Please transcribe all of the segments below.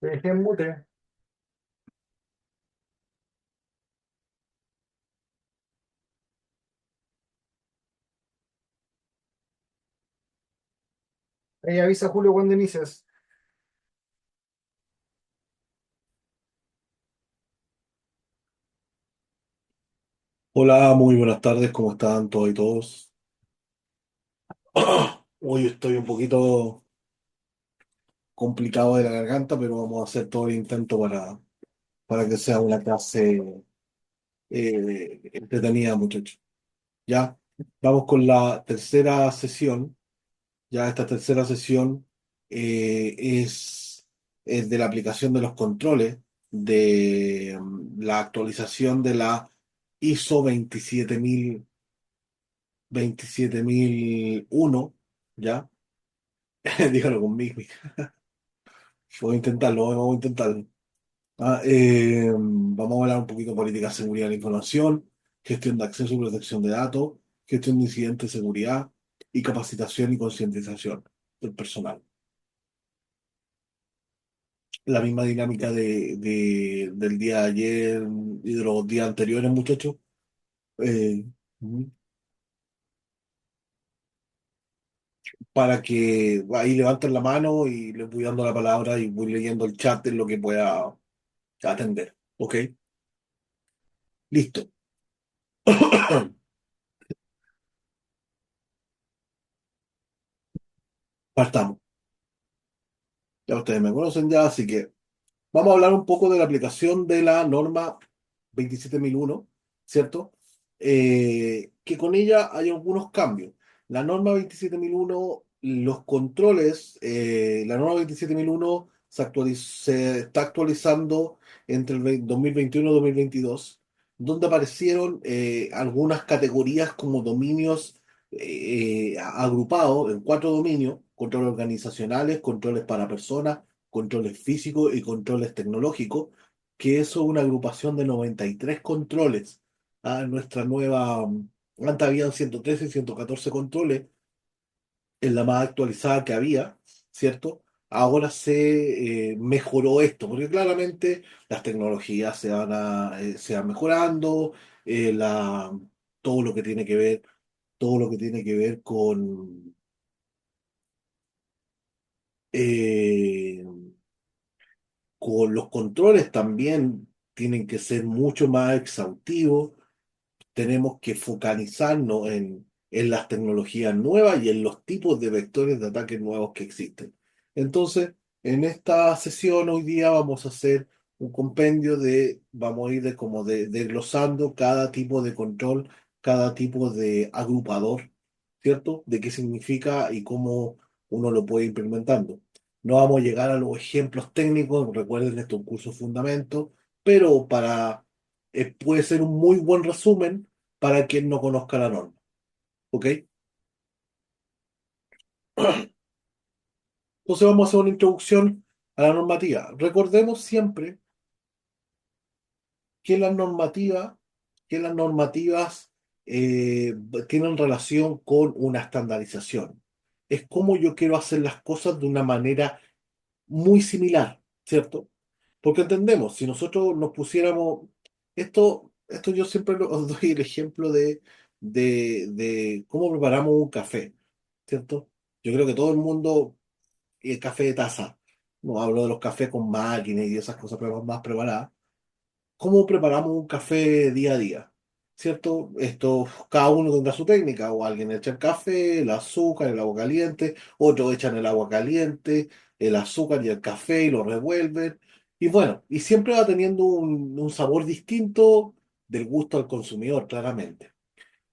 Te dejé en mute. Ahí avisa Julio cuando inicies. Hola, muy buenas tardes, ¿cómo están todos y todos? Hoy estoy un poquito complicado de la garganta, pero vamos a hacer todo el intento para que sea una clase entretenida, muchachos. Ya, vamos con la tercera sesión. Ya esta tercera sesión es de la aplicación de los controles de la actualización de la ISO 27001, ¿ya? Dígalo conmigo. Voy a intentarlo, vamos a intentarlo. Vamos a hablar un poquito de política de seguridad de la información, gestión de acceso y protección de datos, gestión de incidentes de seguridad y capacitación y concientización del personal. La misma dinámica del día de ayer y de los días anteriores, muchachos. Eh, para que ahí levanten la mano y les voy dando la palabra y voy leyendo el chat en lo que pueda atender. ¿Ok? Listo. Partamos. Ya ustedes me conocen ya, así que vamos a hablar un poco de la aplicación de la norma 27001, ¿cierto? Que con ella hay algunos cambios. La norma 27001, los controles, la norma 27001 se está actualizando entre el 2021 y 2022, donde aparecieron algunas categorías como dominios agrupados en cuatro dominios: controles organizacionales, controles para personas, controles físicos y controles tecnológicos, que eso es una agrupación de 93 controles. Nuestra nueva, antes habían 113 y 114 controles, en la más actualizada que había, ¿cierto? Ahora se mejoró esto, porque claramente las tecnologías se van mejorando, todo lo que tiene que ver, todo lo que tiene que ver eh, con los controles también tienen que ser mucho más exhaustivos. Tenemos que focalizarnos en las tecnologías nuevas y en los tipos de vectores de ataque nuevos que existen. Entonces, en esta sesión hoy día vamos a hacer un compendio vamos a ir desglosando cada tipo de control, cada tipo de agrupador, ¿cierto? De qué significa y cómo uno lo puede ir implementando. No vamos a llegar a los ejemplos técnicos, recuerden esto es un curso de fundamentos, pero puede ser un muy buen resumen para quien no conozca la norma. ¿Ok? Entonces vamos a hacer una introducción a la normativa. Recordemos siempre que que las normativas eh, tienen relación con una estandarización. Es como yo quiero hacer las cosas de una manera muy similar, ¿cierto? Porque entendemos, si nosotros nos pusiéramos, esto yo siempre os doy el ejemplo de cómo preparamos un café, ¿cierto? Yo creo que todo el mundo, el café de taza, no hablo de los cafés con máquinas y esas cosas más preparadas. ¿Cómo preparamos un café día a día? ¿Cierto? Esto, cada uno tendrá su técnica, o alguien echa el café, el azúcar, el agua caliente, otros echan el agua caliente, el azúcar y el café y lo revuelven. Y bueno, y siempre va teniendo un sabor distinto del gusto al consumidor, claramente.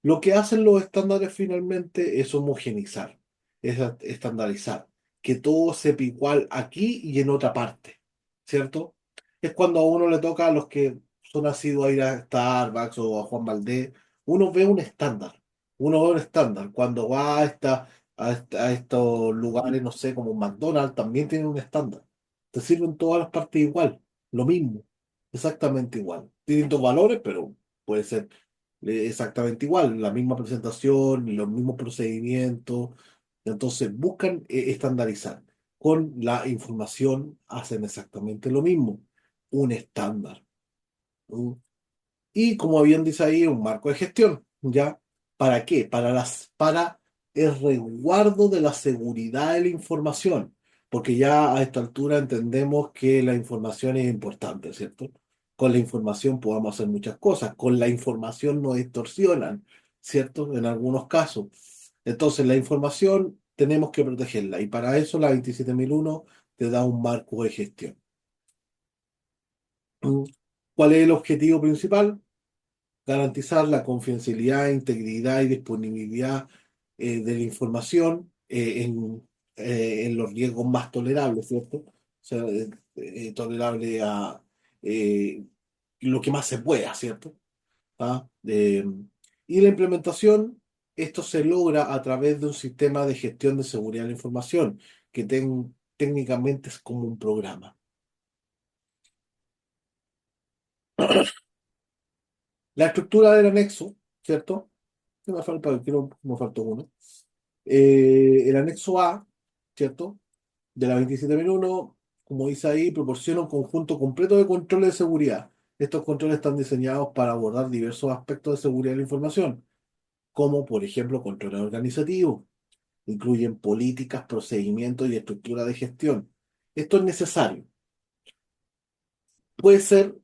Lo que hacen los estándares finalmente es homogeneizar, es estandarizar, que todo sepa igual aquí y en otra parte, ¿cierto? Es cuando a uno le toca a los que son asiduos a ir a Starbucks o a Juan Valdez, uno ve un estándar, uno ve un estándar. Cuando va a estos lugares, no sé, como un McDonald's, también tienen un estándar. Te sirven todas las partes igual, lo mismo, exactamente igual. Distintos valores, pero puede ser exactamente igual, la misma presentación, los mismos procedimientos. Entonces buscan estandarizar. con la información hacen exactamente lo mismo, un estándar. ¿Mm? Y como bien dice ahí, un marco de gestión, ¿ya? ¿Para qué? Para el resguardo de la seguridad de la información, porque ya a esta altura entendemos que la información es importante, ¿cierto? Con la información podemos hacer muchas cosas, con la información nos extorsionan, ¿cierto? En algunos casos. Entonces, la información tenemos que protegerla y para eso la 27001 te da un marco de gestión. ¿Mm? ¿Cuál es el objetivo principal? Garantizar la confidencialidad, integridad y disponibilidad de la información en los riesgos más tolerables, ¿cierto? O sea, tolerable a eh, lo que más se pueda, ¿cierto? ¿Ah? Y la implementación, esto se logra a través de un sistema de gestión de seguridad de la información, que técnicamente es como un programa. La estructura del anexo, ¿cierto? ¿Qué me falta? Creo que me faltó uno. El anexo A, ¿cierto? De la 27001, como dice ahí, proporciona un conjunto completo de controles de seguridad. Estos controles están diseñados para abordar diversos aspectos de seguridad de la información, como por ejemplo controles organizativos. Incluyen políticas, procedimientos y estructura de gestión. Esto es necesario. Puede ser,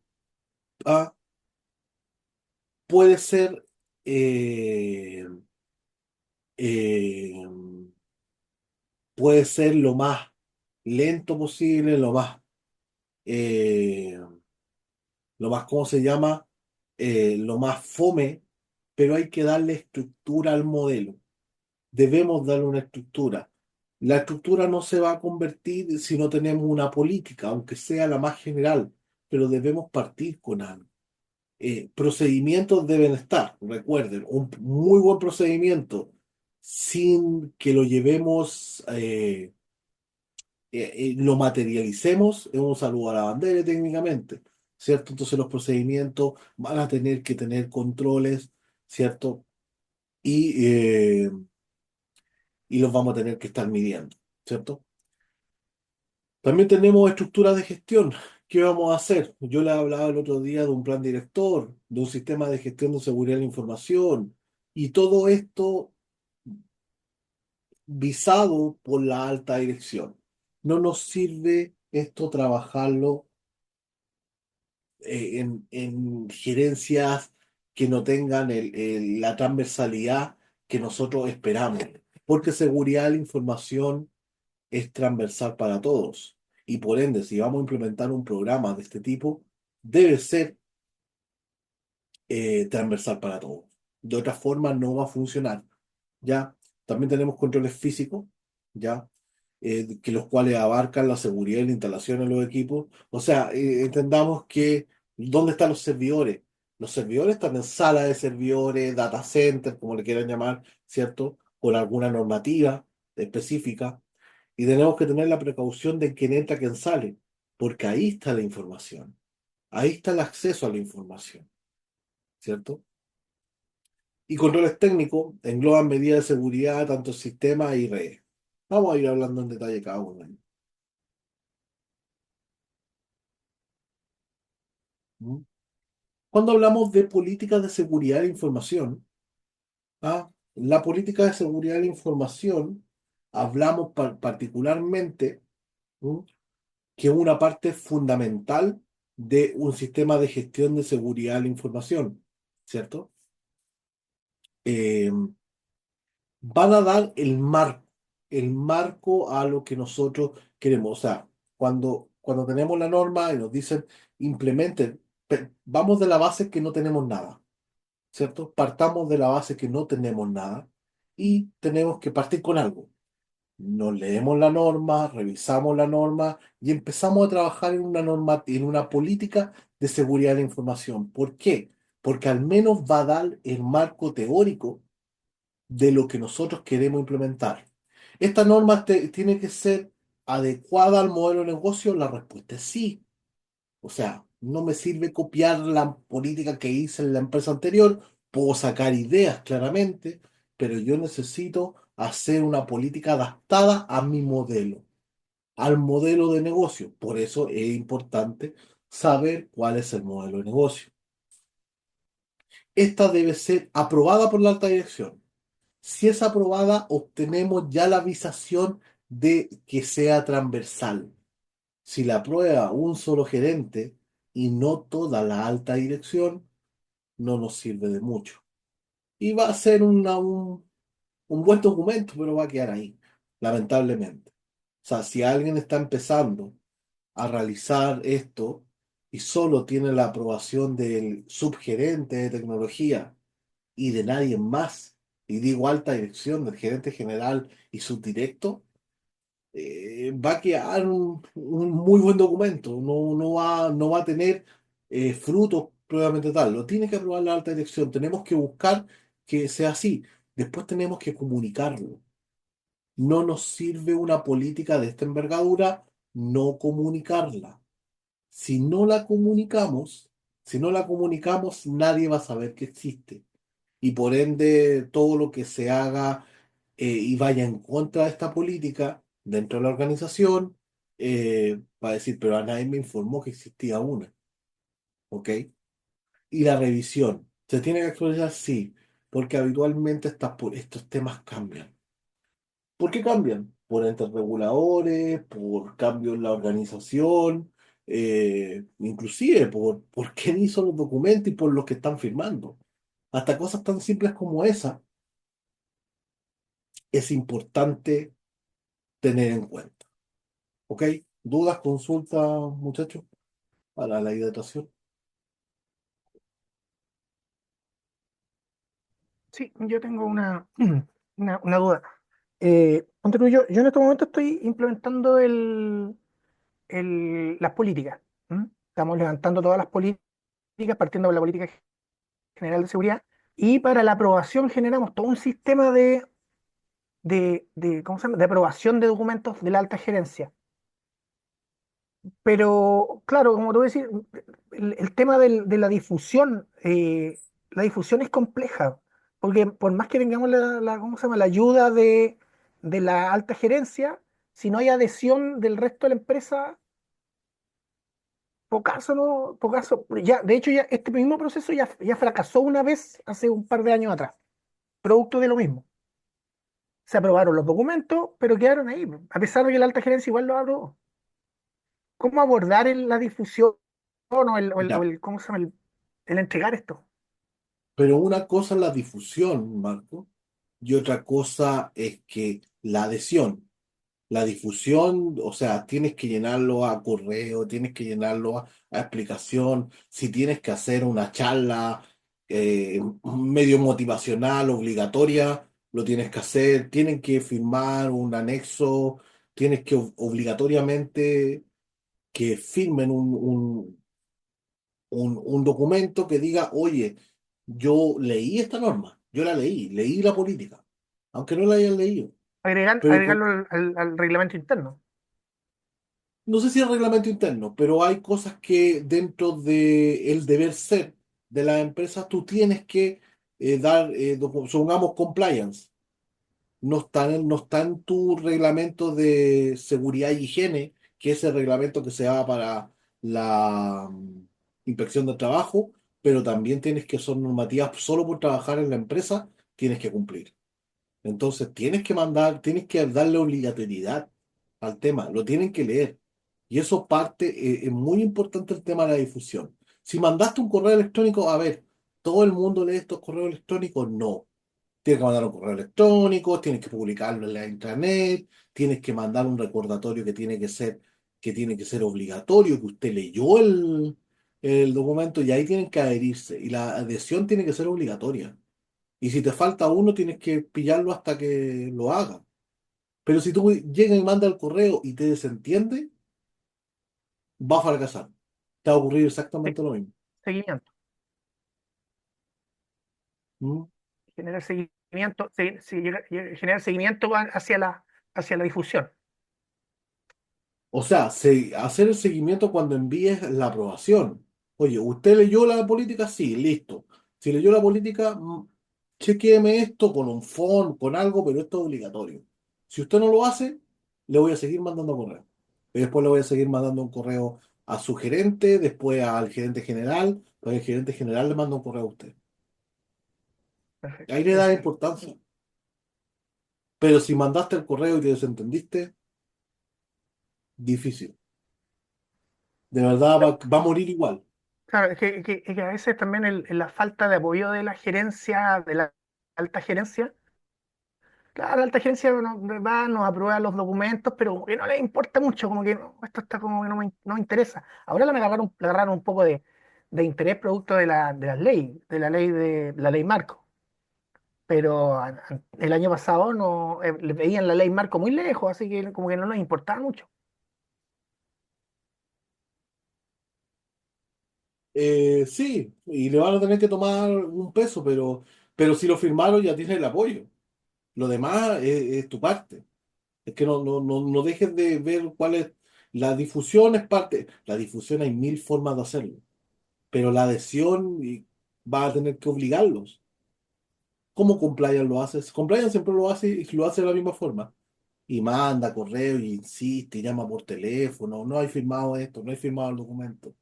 ah, puede ser, eh, eh, puede ser lo más lento posible, eh, ¿cómo se llama? Lo más fome, pero hay que darle estructura al modelo. Debemos darle una estructura. La estructura no se va a convertir si no tenemos una política, aunque sea la más general, pero debemos partir con algo. Procedimientos deben estar, recuerden, un muy buen procedimiento sin que lo llevemos lo materialicemos en un saludo a la bandera técnicamente, ¿cierto? Entonces los procedimientos van a tener que tener controles, ¿cierto? Y, eh, y los vamos a tener que estar midiendo, ¿cierto? También tenemos estructuras de gestión. ¿Qué vamos a hacer? Yo le hablaba el otro día de un plan director, de un sistema de gestión de seguridad de la información, y todo esto visado por la alta dirección. No nos sirve esto trabajarlo en gerencias que no tengan la transversalidad que nosotros esperamos, porque seguridad de la información es transversal para todos y por ende, si vamos a implementar un programa de este tipo, debe ser transversal para todos. De otra forma, no va a funcionar. ¿Ya? También tenemos controles físicos, ¿ya? Que los cuales abarcan la seguridad y la instalación en los equipos. O sea, entendamos que ¿dónde están los servidores? Los servidores están en sala de servidores, data center, como le quieran llamar, ¿cierto? Con alguna normativa específica. Y tenemos que tener la precaución de quién entra, quién sale, porque ahí está la información. Ahí está el acceso a la información, ¿cierto? Y controles técnicos engloban medidas de seguridad, tanto sistemas y redes. Vamos a ir hablando en detalle cada uno. ¿Mm? Cuando hablamos de políticas de seguridad de la información, la política de seguridad de la información, hablamos particularmente, ¿mm? que es una parte fundamental de un sistema de gestión de seguridad de la información, ¿cierto? Eh, Van a dar el marco a lo que nosotros queremos. O sea, cuando tenemos la norma y nos dicen implementen, vamos de la base que no tenemos nada, ¿cierto? Partamos de la base que no tenemos nada y tenemos que partir con algo. Nos leemos la norma, revisamos la norma y empezamos a trabajar en una norma, en una política de seguridad de la información. ¿Por qué? Porque al menos va a dar el marco teórico de lo que nosotros queremos implementar. ¿Esta norma tiene que ser adecuada al modelo de negocio? La respuesta es sí. O sea, no me sirve copiar la política que hice en la empresa anterior, puedo sacar ideas claramente, pero yo necesito hacer una política adaptada a mi modelo. al modelo de negocio. Por eso es importante saber cuál es el modelo de negocio. Esta debe ser aprobada por la alta dirección. Si es aprobada, obtenemos ya la visación de que sea transversal. Si la aprueba un solo gerente y no toda la alta dirección, no nos sirve de mucho. Y va a ser un buen documento, pero va a quedar ahí, lamentablemente. O sea, si alguien está empezando a realizar esto y solo tiene la aprobación del subgerente de tecnología y de nadie más, y digo alta dirección del gerente general y subdirecto, va a quedar un muy buen documento, no va a tener frutos probablemente tal, lo tiene que aprobar la alta dirección, tenemos que buscar que sea así, después tenemos que comunicarlo. No nos sirve una política de esta envergadura no comunicarla. Si no la comunicamos, si no la comunicamos, nadie va a saber que existe. Y por ende, todo lo que se haga y vaya en contra de esta política dentro de la organización, va a decir, pero a nadie me informó que existía una, ¿ok? Y la revisión, ¿se tiene que actualizar? Sí, porque habitualmente estos temas cambian. ¿Por qué cambian? Por entes reguladores, por cambios en la organización, inclusive por quién hizo los documentos y por los que están firmando. Hasta cosas tan simples como esa es importante tener en cuenta. ¿Ok? ¿Dudas, consultas, muchachos? Para la hidratación. Sí, yo tengo una duda. Ponte tú, yo en este momento estoy implementando las políticas. ¿M? Estamos levantando todas las políticas, partiendo de la política general de seguridad, y para la aprobación generamos todo un sistema ¿cómo se llama? De aprobación de documentos de la alta gerencia. Pero, claro, como te voy a decir, el tema de la difusión es compleja, porque por más que tengamos ¿cómo se llama? La ayuda de la alta gerencia, si no hay adhesión del resto de la empresa, pocaso, ¿no? Pocaso. Ya, de hecho, ya este mismo proceso ya fracasó una vez hace un par de años atrás, producto de lo mismo. Se aprobaron los documentos, pero quedaron ahí, a pesar de que la alta gerencia igual lo aprobó. ¿Cómo abordar la difusión Ya, ¿cómo se llama? El entregar esto? pero una cosa es la difusión, Marco, y otra cosa es que la adhesión. La difusión, o sea, tienes que llenarlo a correo, tienes que llenarlo a explicación, si tienes que hacer una charla medio motivacional, obligatoria, lo tienes que hacer, tienen que firmar un anexo, tienes que obligatoriamente que firmen un documento que diga, oye, yo leí esta norma, yo la leí, leí la política, aunque no la hayan leído. Pero Agregarlo al reglamento interno. no sé si es reglamento interno, pero hay cosas que dentro del deber ser de las empresas tú tienes que dar, supongamos, compliance. No está en tu reglamento de seguridad y higiene, que es el reglamento que se da para la inspección de trabajo, pero también tienes que son normativas solo por trabajar en la empresa, tienes que cumplir. Entonces tienes que darle obligatoriedad al tema, lo tienen que leer. Y eso parte, es muy importante el tema de la difusión. Si mandaste un correo electrónico, a ver, ¿todo el mundo lee estos correos electrónicos? No. Tienes que mandar un correo electrónico, tienes que publicarlo en la intranet, tienes que mandar un recordatorio que tiene que ser obligatorio, que usted leyó el documento y ahí tienen que adherirse. Y la adhesión tiene que ser obligatoria. Y si te falta uno, tienes que pillarlo hasta que lo haga. Pero si tú llegas y mandas el correo y te desentiende, va a fracasar. Te va a ocurrir Se- exactamente lo mismo. Seguimiento. ¿Mm? Generar seguimiento, generar seguimiento hacia la difusión. O sea, hacer el seguimiento cuando envíes la aprobación. Oye, ¿usted leyó la política? Sí, listo. Si leyó la política, chequéeme esto con un form, con algo, pero esto es obligatorio. Si usted no lo hace, le voy a seguir mandando correo. Y después le voy a seguir mandando un correo a su gerente, después al gerente general, para el gerente general le manda un correo a usted. Perfecto. Ahí le da importancia. Pero si mandaste el correo y te desentendiste, difícil. De verdad va a morir igual. Claro, es que a veces también la falta de apoyo de la gerencia, de la alta gerencia. Claro, la alta gerencia va, nos aprueba los documentos, pero como que no le importa mucho, como que no, esto está como que no me interesa. Ahora le agarraron un poco de interés producto de la ley marco. Pero el año pasado no, le veían la ley marco muy lejos, así que como que no les importaba mucho. Sí, y le van a tener que tomar un peso, pero si lo firmaron ya tiene el apoyo. Lo demás es tu parte. Es que no dejes de ver cuál es. La difusión es parte. La difusión hay mil formas de hacerlo, pero la adhesión va a tener que obligarlos. ¿Cómo Compliance lo hace? Compliance siempre lo hace y lo hace de la misma forma. Y manda correo y insiste y llama por teléfono. No hay firmado esto, no hay firmado el documento.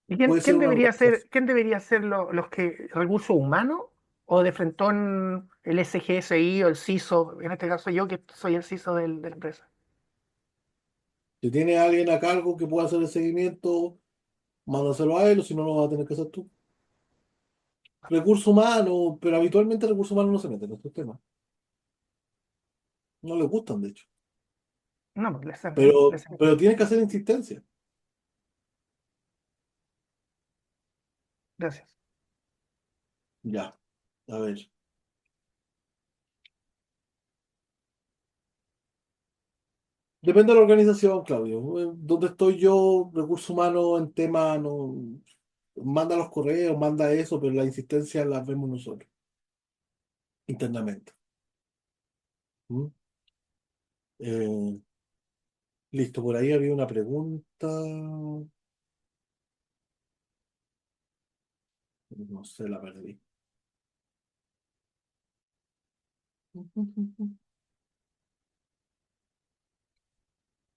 ¿Y Puede ser una organización. quién debería ser los que, recursos humanos o de frentón el SGSI o el CISO, en este caso yo que soy el CISO de la empresa? Si tiene alguien a cargo que pueda hacer el seguimiento, mándaselo a él, o si no, lo vas a tener que hacer tú. Recursos humanos, pero habitualmente recursos humanos no se meten en estos temas. No les gustan, de hecho. No, pues Pero tienes que hacer insistencia. gracias. Ya, a ver. Depende de la organización, Claudio. Donde estoy yo, recursos humanos en tema, no, manda los correos, manda eso, pero la insistencia la vemos nosotros, internamente. ¿Mm? Eh, listo, por ahí había una pregunta. No sé, la perdí.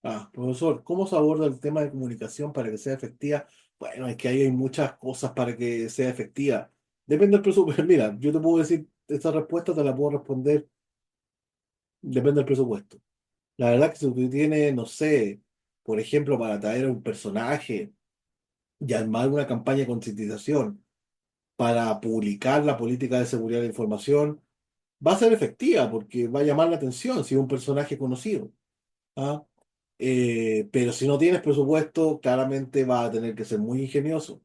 Ah, profesor, ¿cómo se aborda el tema de comunicación para que sea efectiva? Bueno, es que ahí hay muchas cosas para que sea efectiva. Depende del presupuesto. Mira, yo te puedo decir, esta respuesta te la puedo responder, depende del presupuesto. La verdad que si tú tienes, no sé, por ejemplo, para traer a un personaje y armar una campaña de concientización para publicar la política de seguridad de la información, va a ser efectiva porque va a llamar la atención si es un personaje conocido. ¿Ah? Pero si no tienes presupuesto, claramente vas a tener que ser muy ingenioso.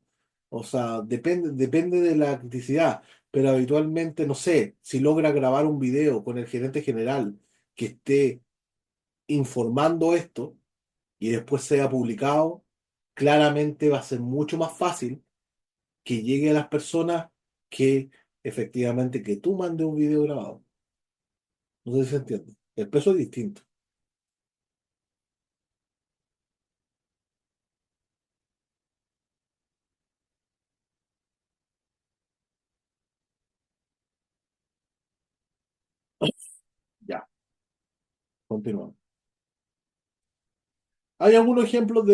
O sea, depende de la criticidad, pero habitualmente, no sé, si logra grabar un video con el gerente general que esté informando esto y después sea publicado, claramente va a ser mucho más fácil que llegue a las personas que efectivamente que tú mandes un video grabado. No sé si se entiende. El peso es distinto. Ya, continuamos. Hay algunos ejemplos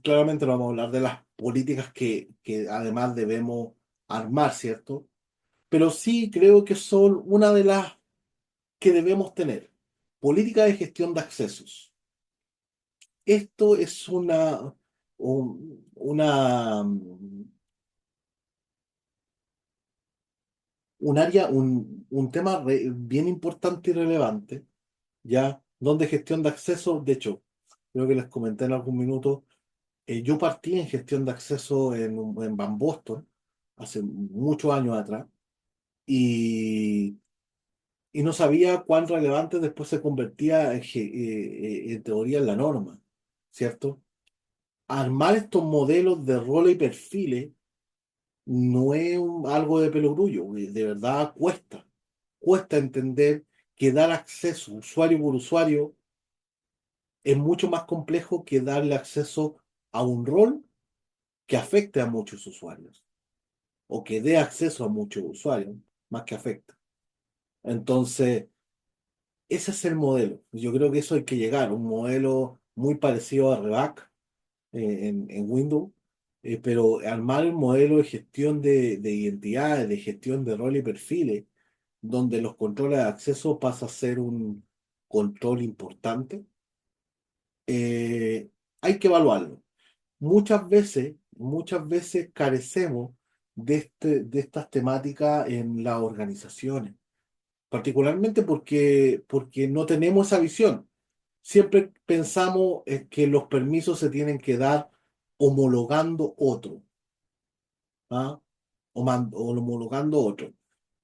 claramente no vamos a hablar de las políticas que además debemos armar, ¿cierto? Pero sí creo que son una de las que debemos tener. Política de gestión de accesos. Esto es un área, un tema bien importante y relevante, ¿ya? Donde gestión de acceso, de hecho, creo que les comenté en algún minuto. Yo partí en gestión de acceso en Van Boston hace muchos años atrás y, y no sabía cuán relevante después se convertía en teoría en la norma, ¿cierto? Armar estos modelos de roles y perfiles no es algo de pelogrullo, de verdad cuesta. Cuesta entender que dar acceso usuario por usuario es mucho más complejo que darle acceso a un rol que afecte a muchos usuarios, o que dé acceso a muchos usuarios, más que afecta. Entonces, ese es el modelo. Yo creo que eso hay que llegar, un modelo muy parecido a Rebac en Windows, pero armar un modelo de gestión de identidades, de gestión de rol y perfiles, donde los controles de acceso pasa a ser un control importante, hay que evaluarlo. Muchas veces carecemos de estas temáticas en las organizaciones, particularmente porque no tenemos esa visión. Siempre pensamos que los permisos se tienen que dar homologando otro, ¿ah? O homologando otro.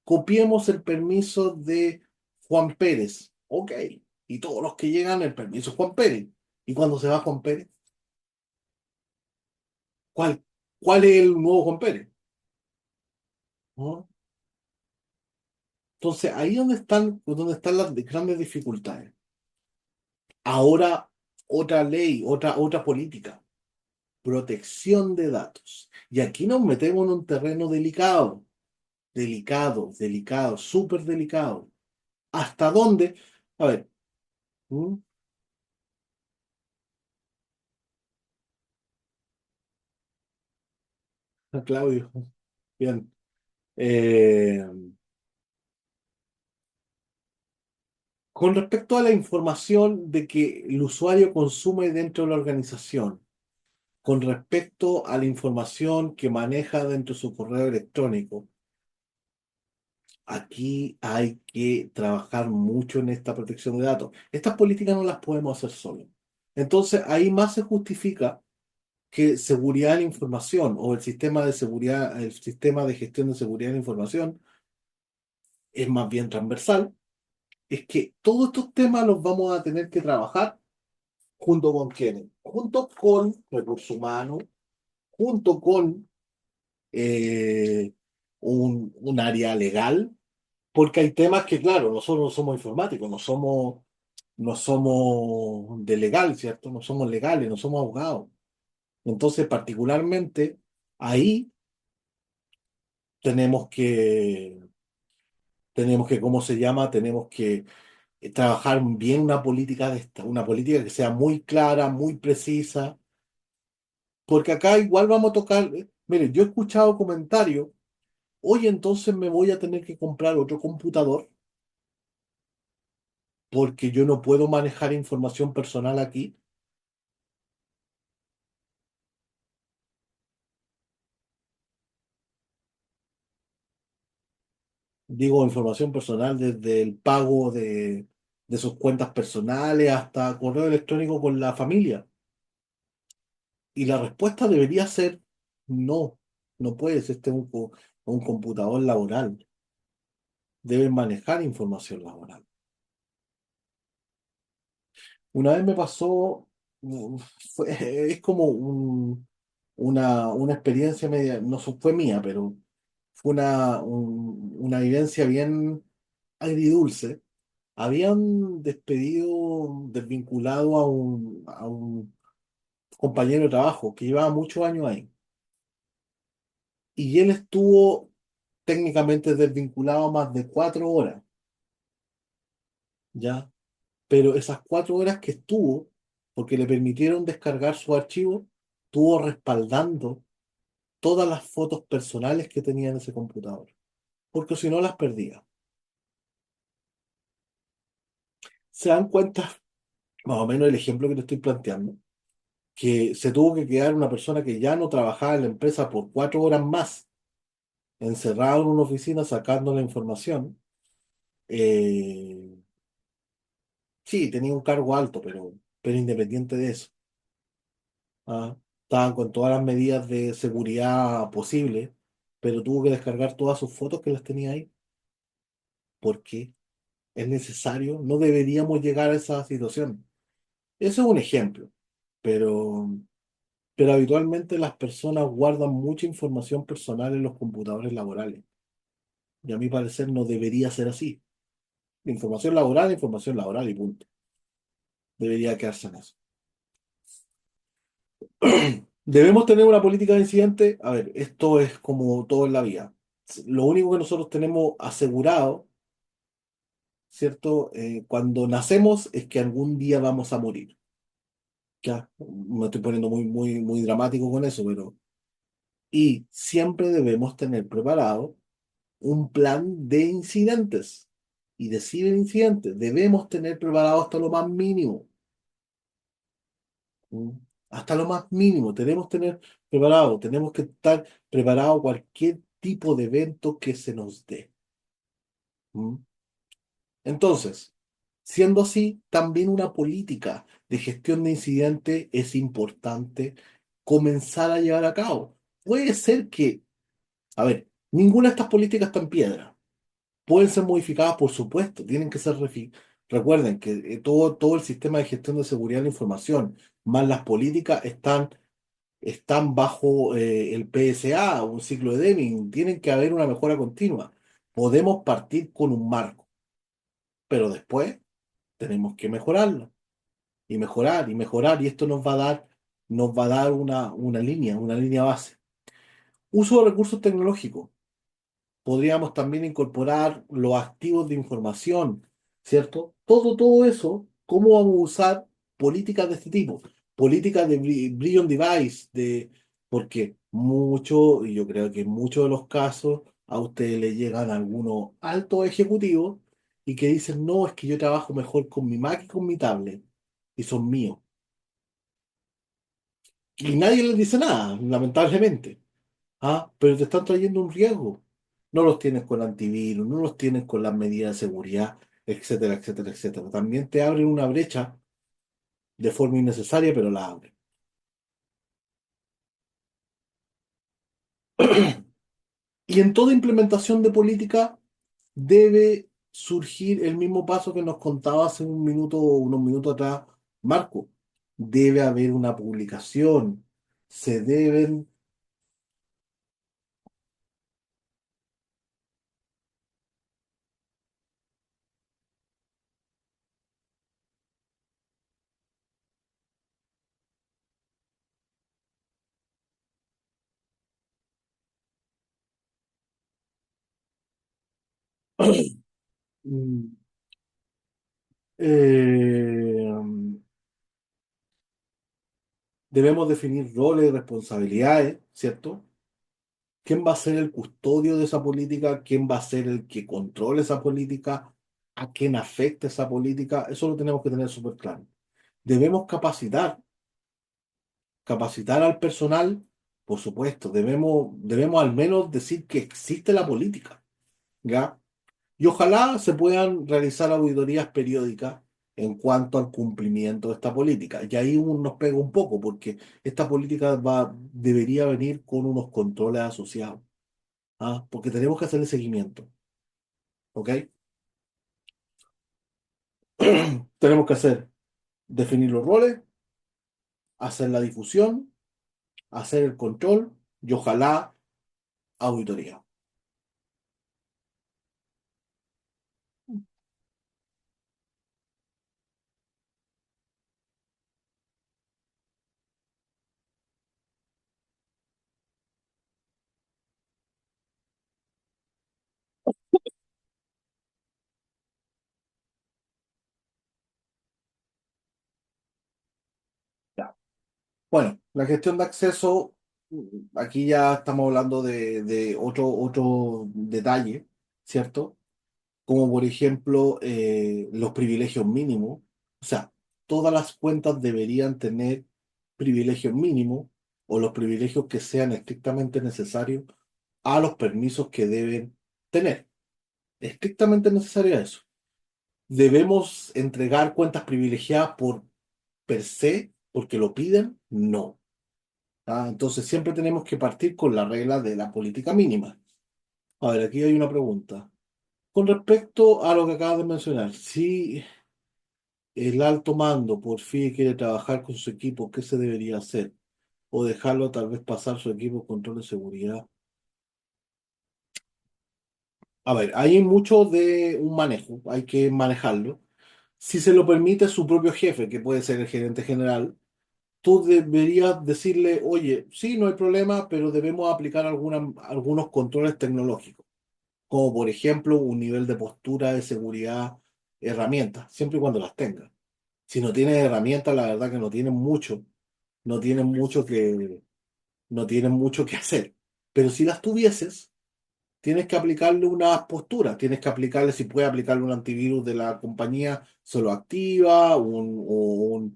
Copiemos el permiso de Juan Pérez, ok, y todos los que llegan el permiso Juan Pérez. ¿Y cuando se va Juan Pérez? ¿Cuál, cuál es el nuevo Juan Pérez? ¿No? Entonces, ahí donde están las grandes dificultades. Ahora, otra ley, otra política, protección de datos. Y aquí nos metemos en un terreno delicado, delicado, súper delicado. ¿Hasta dónde? A ver, ¿mm? Claudio, bien. Eh, con respecto a la información de que el usuario consume dentro de la organización, con respecto a la información que maneja dentro de su correo electrónico, aquí hay que trabajar mucho en esta protección de datos. Estas políticas no las podemos hacer solos. Entonces, ahí más se justifica que seguridad de la información o el sistema de seguridad, el sistema de gestión de seguridad de la información es más bien transversal. Es que todos estos temas los vamos a tener que trabajar junto con quiénes, junto con recursos humanos, junto con eh, un área legal, porque hay temas que, claro, nosotros no somos informáticos, no somos de legal, ¿cierto? No somos legales, no somos abogados. Entonces, particularmente, ahí tenemos ¿cómo se llama? Tenemos que trabajar bien una política de esta, una política que sea muy clara, muy precisa, porque acá igual vamos a tocar, mire, yo he escuchado comentarios, oye, entonces me voy a tener que comprar otro computador porque yo no puedo manejar información personal aquí. Digo, información personal desde el pago de sus cuentas personales hasta correo electrónico con la familia. Y la respuesta debería ser no, no puedes, este es un computador laboral, deben manejar información laboral. Una vez me pasó, es como una experiencia media, no fue mía, pero fue una vivencia bien agridulce. Habían despedido, desvinculado a un compañero de trabajo que llevaba muchos años ahí. Y él estuvo técnicamente desvinculado más de 4 horas, ¿ya? Pero esas 4 horas que estuvo, porque le permitieron descargar su archivo, estuvo respaldando todas las fotos personales que tenía en ese computador, porque si no las perdía. ¿Se dan cuenta, más o menos, el ejemplo que te estoy planteando? Que se tuvo que quedar una persona que ya no trabajaba en la empresa por 4 horas más, encerrado en una oficina sacando la información. Eh, sí, tenía un cargo alto, pero independiente de eso. ¿Ah? Estaban con todas las medidas de seguridad posibles, pero tuvo que descargar todas sus fotos que las tenía ahí. ¿Por qué? ¿Es necesario? No deberíamos llegar a esa situación. Eso es un ejemplo, pero, pero habitualmente las personas guardan mucha información personal en los computadores laborales. Y a mi parecer no debería ser así. Información laboral y punto. Debería quedarse en eso. ¿Debemos tener una política de incidente? A ver, esto es como todo en la vida. Lo único que nosotros tenemos asegurado ¿cierto? Cuando nacemos es que algún día vamos a morir. Ya, me estoy poniendo muy dramático con eso, pero... Y siempre debemos tener preparado un plan de incidentes y de ciberincidentes. Debemos tener preparado hasta lo más mínimo. ¿Mm? Hasta lo más mínimo. Tenemos que tener preparado. Tenemos que estar preparado a cualquier tipo de evento que se nos dé. ¿Mm? Entonces, siendo así, también una política de gestión de incidentes es importante comenzar a llevar a cabo. Puede ser que, a ver, ninguna de estas políticas está en piedra. Pueden ser modificadas, por supuesto, tienen que ser Recuerden que todo el sistema de gestión de seguridad de la información, más las políticas, están bajo el PSA, un ciclo de Deming. Tienen que haber una mejora continua. Podemos partir con un marco, pero después tenemos que mejorarlo y mejorar y mejorar, y esto nos va a dar una línea base. Uso de recursos tecnológicos. Podríamos también incorporar los activos de información, ¿cierto? Todo eso, ¿cómo vamos a usar políticas de este tipo? Políticas de Brilliant Device, porque y yo creo que en muchos de los casos, a ustedes le llegan algunos altos ejecutivos y que dicen, no, es que yo trabajo mejor con mi Mac y con mi tablet, y son míos. Y nadie les dice nada, lamentablemente. Ah, pero te están trayendo un riesgo. No los tienes con antivirus, no los tienes con las medidas de seguridad, etcétera, etcétera, etcétera. También te abren una brecha de forma innecesaria, pero la abren. Y en toda implementación de política debe surgir el mismo paso que nos contaba hace unos minutos atrás, Marco. Debe haber una publicación. Se deben... Mm, eh, debemos definir roles y responsabilidades, ¿cierto? ¿Quién va a ser el custodio de esa política? ¿Quién va a ser el que controle esa política? ¿A quién afecta esa política? Eso lo tenemos que tener súper claro. Debemos capacitar al personal, por supuesto. Debemos al menos decir que existe la política, ¿ya? Y ojalá se puedan realizar auditorías periódicas en cuanto al cumplimiento de esta política. Y ahí nos pega un poco, porque esta política debería venir con unos controles asociados. ¿Ah? Porque tenemos que hacerle seguimiento, ¿ok? Tenemos que definir los roles, hacer la difusión, hacer el control y ojalá auditoría. Ya. Bueno, la gestión de acceso, aquí ya estamos hablando de otro detalle, ¿cierto? Como por ejemplo los privilegios mínimos. O sea, todas las cuentas deberían tener privilegios mínimos o los privilegios que sean estrictamente necesarios a los permisos que deben tener. Estrictamente necesario eso. ¿Debemos entregar cuentas privilegiadas por per se, porque lo piden? No. Ah, entonces siempre tenemos que partir con la regla de la política mínima. A ver, aquí hay una pregunta. Con respecto a lo que acabas de mencionar, si el alto mando por fin quiere trabajar con su equipo, ¿qué se debería hacer? O dejarlo tal vez pasar su equipo de control de seguridad. A ver, hay mucho de un manejo, hay que manejarlo. Si se lo permite su propio jefe, que puede ser el gerente general, tú deberías decirle, oye, sí, no hay problema, pero debemos aplicar algunos controles tecnológicos, como por ejemplo un nivel de postura de seguridad herramientas, siempre y cuando las tengas. Si no tienes herramientas, la verdad que no tienen mucho no tienen mucho que hacer. Pero si las tuvieses, tienes que aplicarle unas posturas, tienes que aplicarle, si puedes aplicarle un antivirus de la compañía, solo activa, una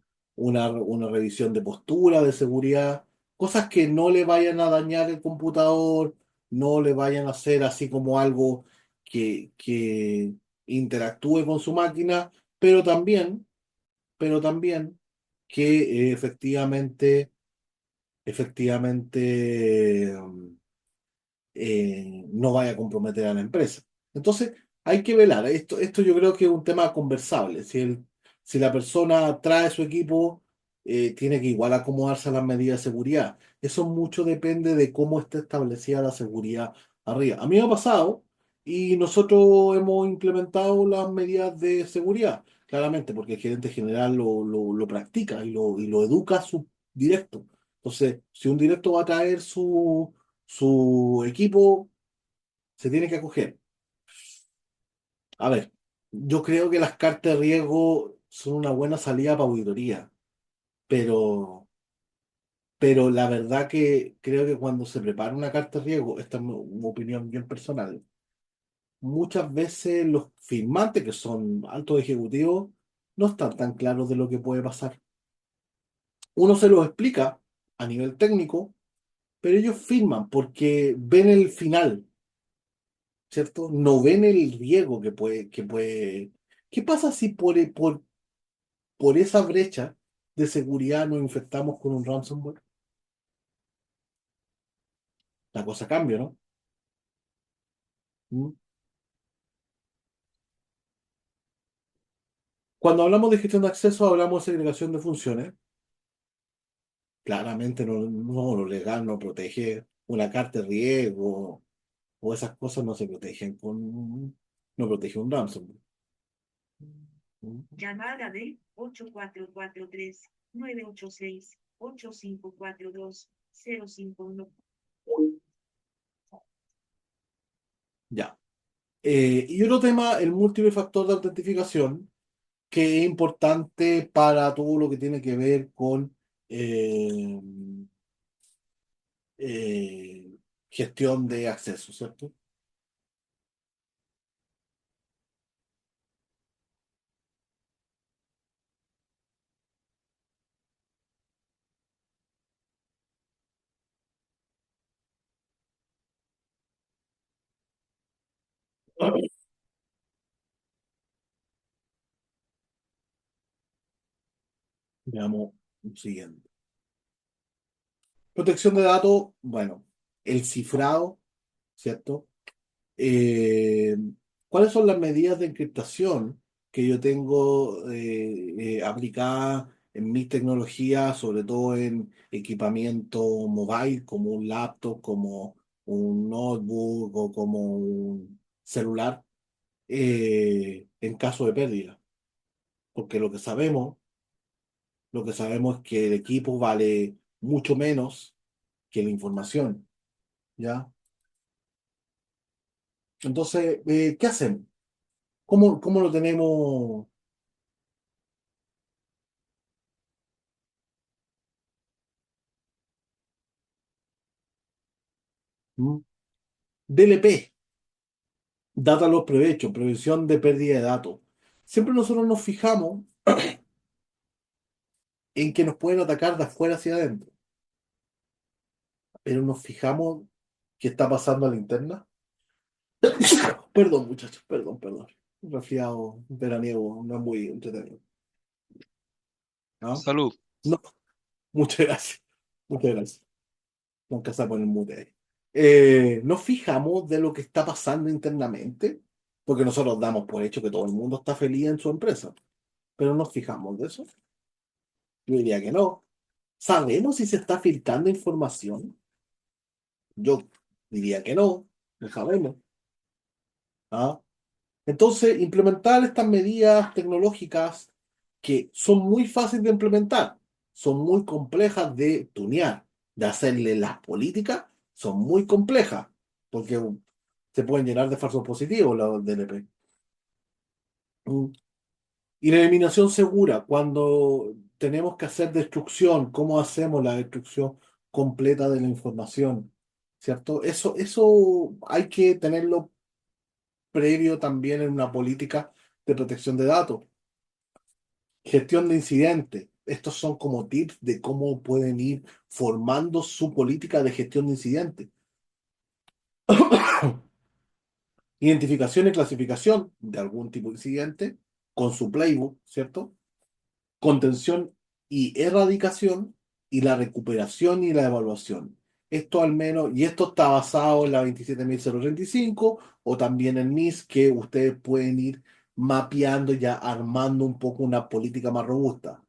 revisión de postura, de seguridad, cosas que no le vayan a dañar el computador, no le vayan a hacer así como algo que interactúe con su máquina, pero también, pero también que efectivamente, no vaya a comprometer a la empresa. Entonces, hay que velar. Esto yo creo que es un tema conversable. Si la persona trae su equipo, tiene que igual acomodarse a las medidas de seguridad. Eso mucho depende de cómo esté establecida la seguridad arriba. A mí me ha pasado y nosotros hemos implementado las medidas de seguridad, claramente, porque el gerente general lo practica y lo educa a su directo. Entonces, si un directo va a traer su equipo, se tiene que acoger. A ver, yo creo que las cartas de riesgo son una buena salida para auditoría, pero, pero la verdad que creo que cuando se prepara una carta de riesgo, esta es una opinión bien personal, muchas veces los firmantes, que son altos ejecutivos, no están tan claros de lo que puede pasar. Uno se los explica a nivel técnico, pero ellos firman porque ven el final. ¿Cierto? No ven el riesgo que puede. ¿Qué pasa si por esa brecha de seguridad nos infectamos con un ransomware? La cosa cambia, ¿no? ¿Mm? Cuando hablamos de gestión de acceso, hablamos de segregación de funciones. Claramente lo legal no protege una carta de riesgo o esas cosas no se protegen no protege un ransomware. ¿Mm? Llamada de 8443-986-8542-051. Ya. Y otro tema, el múltiple factor de autentificación, que es importante para todo lo que tiene que ver con eh, gestión de acceso, ¿cierto? Veamos un siguiente. Protección de datos, bueno, el cifrado, ¿cierto? Eh, ¿Cuáles son las medidas de encriptación que yo tengo aplicadas en mis tecnologías, sobre todo en equipamiento mobile, como un laptop, como un notebook o como un celular, en caso de pérdida? Porque lo que sabemos es que el equipo vale mucho menos que la información, ¿ya? Entonces, ¿qué hacemos? ¿Cómo lo tenemos? ¿Mm? DLP, Data Loss Prevention, prevención de pérdida de datos. Siempre nosotros nos fijamos en que nos pueden atacar de afuera hacia adentro, pero nos fijamos qué está pasando a la interna. Perdón, muchachos, perdón. Un resfriado veraniego no es muy entretenido. ¿No? Salud. No, muchas gracias. Muchas gracias. Nunca se pone el mute ahí. Nos fijamos de lo que está pasando internamente, porque nosotros damos por hecho que todo el mundo está feliz en su empresa, pero nos fijamos de eso. Yo diría que no. ¿Sabemos si se está filtrando información? Yo diría que no, no sabemos. ¿Ah? Entonces, implementar estas medidas tecnológicas que son muy fáciles de implementar, son muy complejas de tunear, de hacerle las políticas, son muy complejas, porque se pueden llenar de falsos positivos los DLP. Y la eliminación segura, cuando tenemos que hacer destrucción, ¿cómo hacemos la destrucción completa de la información? ¿Cierto? Eso hay que tenerlo previo también en una política de protección de datos. Gestión de incidentes. Estos son como tips de cómo pueden ir formando su política de gestión de incidentes. Identificación y clasificación de algún tipo de incidente con su playbook, ¿cierto? Contención y erradicación y la recuperación y la evaluación. Esto al menos, y esto está basado en la 27035 o también en NIS, que ustedes pueden ir mapeando, ya armando un poco una política más robusta.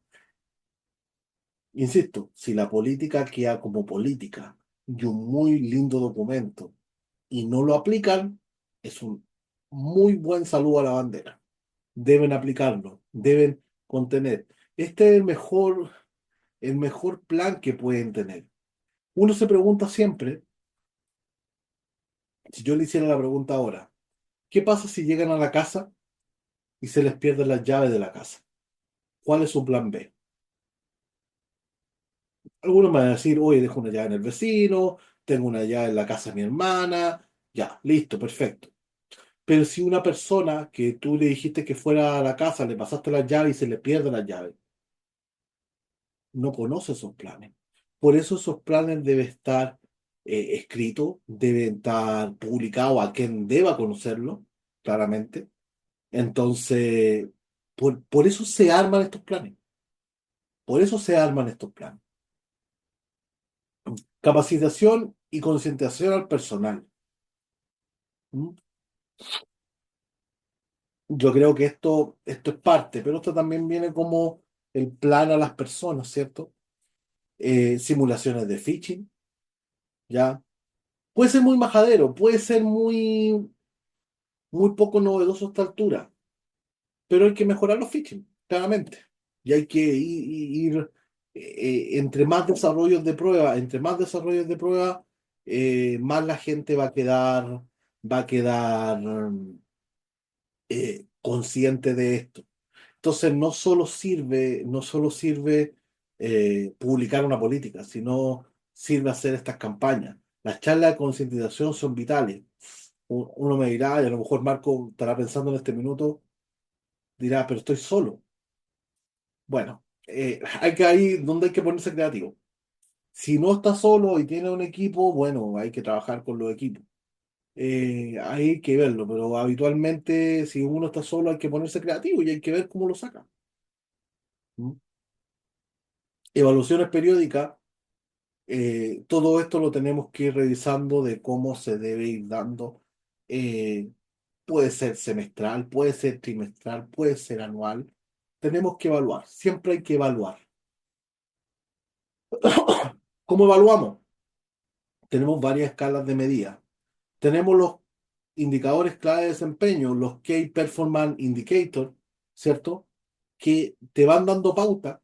Insisto, si la política queda como política y un muy lindo documento y no lo aplican, es un muy buen saludo a la bandera. Deben aplicarlo, deben contener. Este es el mejor plan que pueden tener. Uno se pregunta siempre, si yo le hiciera la pregunta ahora, ¿qué pasa si llegan a la casa y se les pierden las llaves de la casa? ¿Cuál es su plan B? Algunos me van a decir, oye, dejo una llave en el vecino, tengo una llave en la casa de mi hermana, ya, listo, perfecto. Pero si una persona que tú le dijiste que fuera a la casa, le pasaste las llaves y se le pierde las llaves, no conoce esos planes. Por eso esos planes deben estar escritos, deben estar publicados a quien deba conocerlo, claramente. Entonces, por eso se arman estos planes. Por eso se arman estos planes. Capacitación y concientización al personal. ¿Mm? Yo creo que esto es parte, pero esto también viene como el plan a las personas, ¿cierto? Simulaciones de phishing, ¿ya? Puede ser muy majadero, puede ser muy poco novedoso a esta altura, pero hay que mejorar los phishing, claramente. Y hay que ir, entre más desarrollos de prueba, más la gente va a quedar consciente de esto. Entonces, no solo sirve publicar una política, sino sirve hacer estas campañas. Las charlas de concientización son vitales. Uno me dirá, y a lo mejor Marco estará pensando en este minuto, dirá, pero estoy solo. Bueno, hay que ahí donde hay que ponerse creativo. Si no está solo y tiene un equipo, bueno, hay que trabajar con los equipos. Hay que verlo, pero habitualmente si uno está solo hay que ponerse creativo y hay que ver cómo lo saca. ¿Mm? Evaluaciones periódicas, todo esto lo tenemos que ir revisando de cómo se debe ir dando. Eh, Puede ser semestral, puede ser trimestral, puede ser anual. Tenemos que evaluar, siempre hay que evaluar. ¿Cómo evaluamos? Tenemos varias escalas de medida. Tenemos los indicadores clave de desempeño, los Key Performance Indicator, ¿cierto? Que te van dando pauta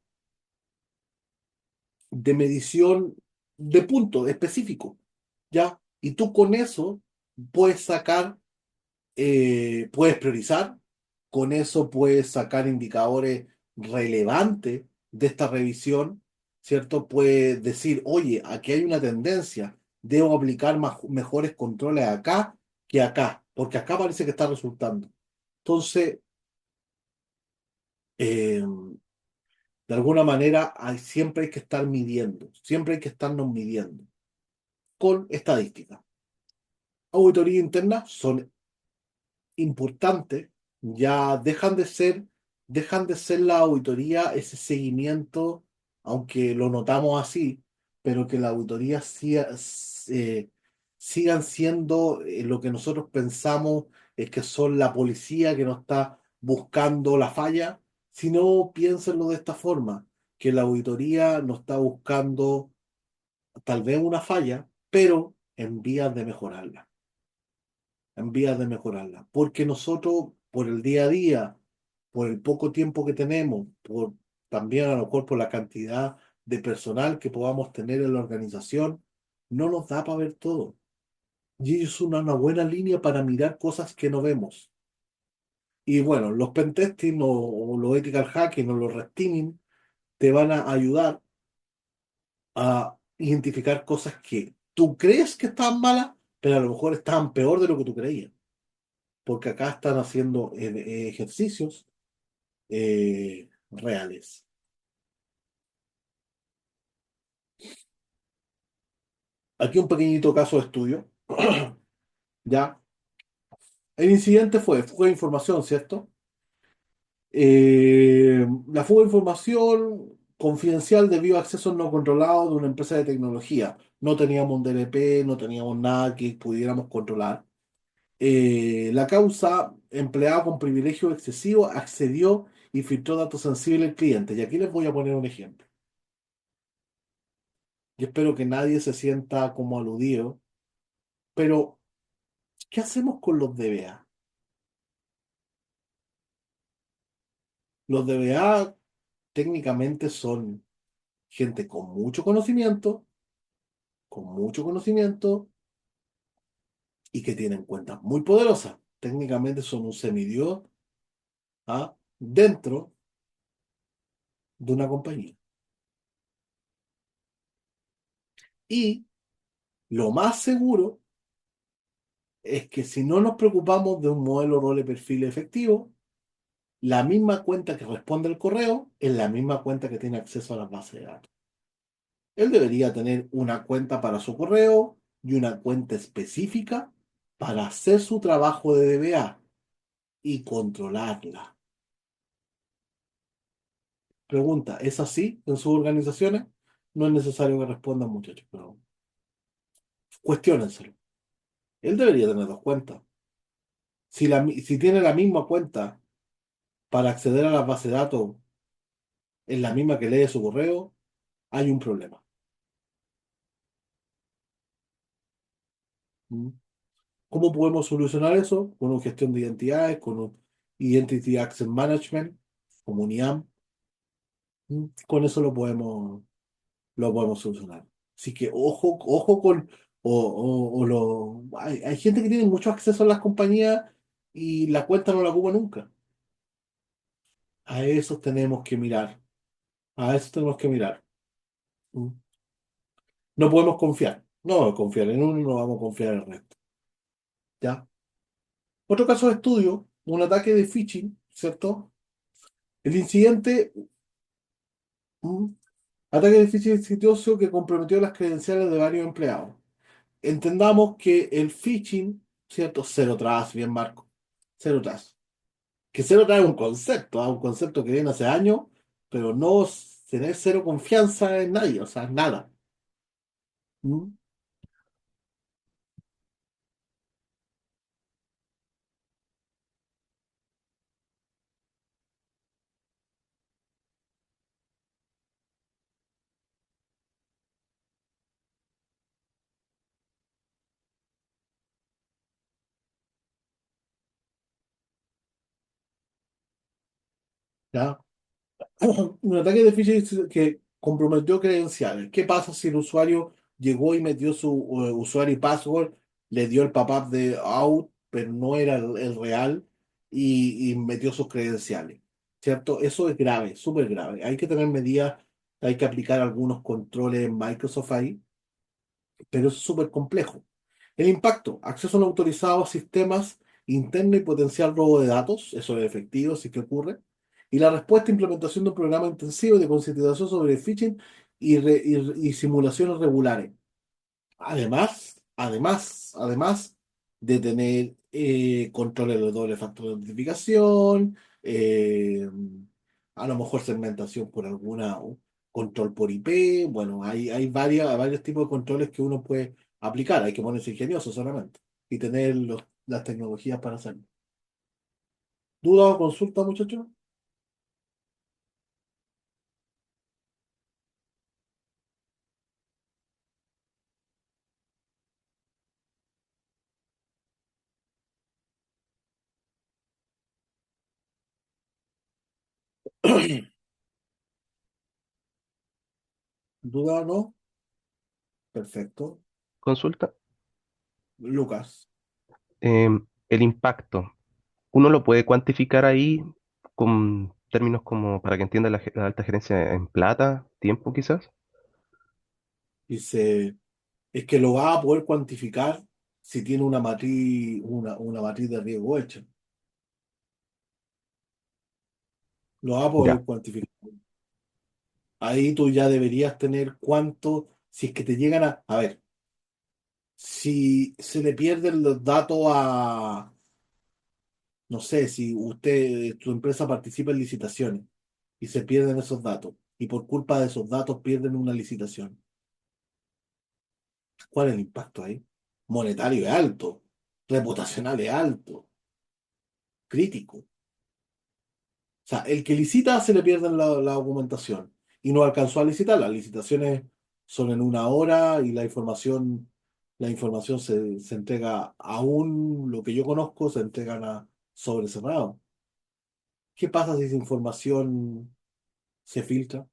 de medición de puntos específicos, ¿ya? Y tú con eso puedes puedes priorizar, con eso puedes sacar indicadores relevantes de esta revisión, ¿cierto? Puedes decir, oye, aquí hay una tendencia, debo aplicar mejores controles acá que acá, porque acá parece que está resultando. Entonces, eh, de alguna manera, siempre hay que estar midiendo, siempre hay que estarnos midiendo con estadísticas. Auditoría interna son importantes, ya dejan de ser la auditoría ese seguimiento, aunque lo notamos así, pero que la auditoría sigan siendo lo que nosotros pensamos es que son la policía que nos está buscando la falla, sino piénsenlo de esta forma, que la auditoría no está buscando tal vez una falla, pero en vías de mejorarla, porque nosotros, por el día a día, por el poco tiempo que tenemos, por también a lo mejor por la cantidad de personal que podamos tener en la organización, no nos da para ver todo. Y es una buena línea para mirar cosas que no vemos. Y bueno, los pentesting o los ethical hacking o los red teaming te van a ayudar a identificar cosas que tú crees que están malas, pero a lo mejor estaban peor de lo que tú creías. Porque acá están haciendo ejercicios reales. Aquí un pequeñito caso de estudio. Ya, el incidente fue fuga de información, ¿cierto? La fuga de información confidencial debido a accesos no controlados de una empresa de tecnología. No teníamos un DLP, no teníamos nada que pudiéramos controlar. La causa, empleado con privilegio excesivo, accedió y filtró datos sensibles del cliente. Y aquí les voy a poner un ejemplo. Yo espero que nadie se sienta como aludido, pero ¿qué hacemos con los DBA? Los DBA técnicamente son gente con mucho conocimiento y que tienen cuentas muy poderosas. Técnicamente son un semidios, ¿ah? Dentro de una compañía. Y lo más seguro es que si no nos preocupamos de un modelo rol de perfil efectivo, la misma cuenta que responde al correo es la misma cuenta que tiene acceso a las bases de datos. Él debería tener una cuenta para su correo y una cuenta específica para hacer su trabajo de DBA y controlarla. Pregunta, ¿es así en sus organizaciones? No es necesario que respondan, muchachos, pero cuestiónenselo. Él debería tener dos cuentas. Si tiene la misma cuenta para acceder a las bases de datos, es la misma que lee su correo, hay un problema. ¿Mm? ¿Cómo podemos solucionar eso? Con una gestión de identidades, con un Identity Access Management, como un IAM. Con eso lo podemos solucionar. Así que ojo con, hay gente que tiene mucho acceso a las compañías y la cuenta no la ocupa nunca. A esos tenemos que mirar. A esos tenemos que mirar. ¿Mm? No podemos confiar. No vamos a confiar en uno y no vamos a confiar en el resto. ¿Ya? Otro caso de estudio, un ataque de phishing, ¿cierto? El incidente, ¿mm? Ataque de phishing exitoso que comprometió las credenciales de varios empleados. Entendamos que el phishing, ¿cierto? Cero Trust, bien Marco. Cero Trust. Que cero Trust es un concepto, ¿ah? Un concepto que viene hace años, pero no tener cero confianza en nadie, o sea, nada. ¿Mm? ¿Ya? Un ataque de phishing que comprometió credenciales. ¿Qué pasa si el usuario llegó y metió su usuario y password, le dio el pop-up de out, pero no era el real, y metió sus credenciales? ¿Cierto? Eso es grave, súper grave. Hay que tener medidas, hay que aplicar algunos controles en Microsoft ahí, pero es súper complejo. El impacto, acceso no autorizado a sistemas internos y potencial robo de datos, eso es efectivo, sí que ocurre. Y la respuesta, implementación de un programa intensivo de concientización sobre phishing y simulaciones regulares. Además de tener controles de doble factor de autentificación, a lo mejor segmentación por alguna control por IP, bueno, hay varios tipos de controles que uno puede aplicar, hay que ponerse ingenioso solamente y tener las tecnologías para hacerlo. ¿Duda o consulta, muchachos? ¿Duda o no? Perfecto. Consulta. Lucas. El impacto. ¿Uno lo puede cuantificar ahí con términos como para que entienda la alta gerencia en plata, tiempo quizás? Dice, es que lo va a poder cuantificar si tiene una matriz de riesgo hecha. Lo va a Ya, poder cuantificar. Ahí tú ya deberías tener cuánto, si es que te llegan a ver, si se le pierden los datos a, no sé, si tu empresa participa en licitaciones y se pierden esos datos y por culpa de esos datos pierden una licitación, ¿cuál es el impacto ahí? Monetario es alto, reputacional es alto, crítico. O sea, el que licita se le pierde la documentación y no alcanzó a licitar. Las licitaciones son en una hora y la información se entrega, aún lo que yo conozco, se entregan a sobre cerrado. ¿Qué pasa si esa información se filtra?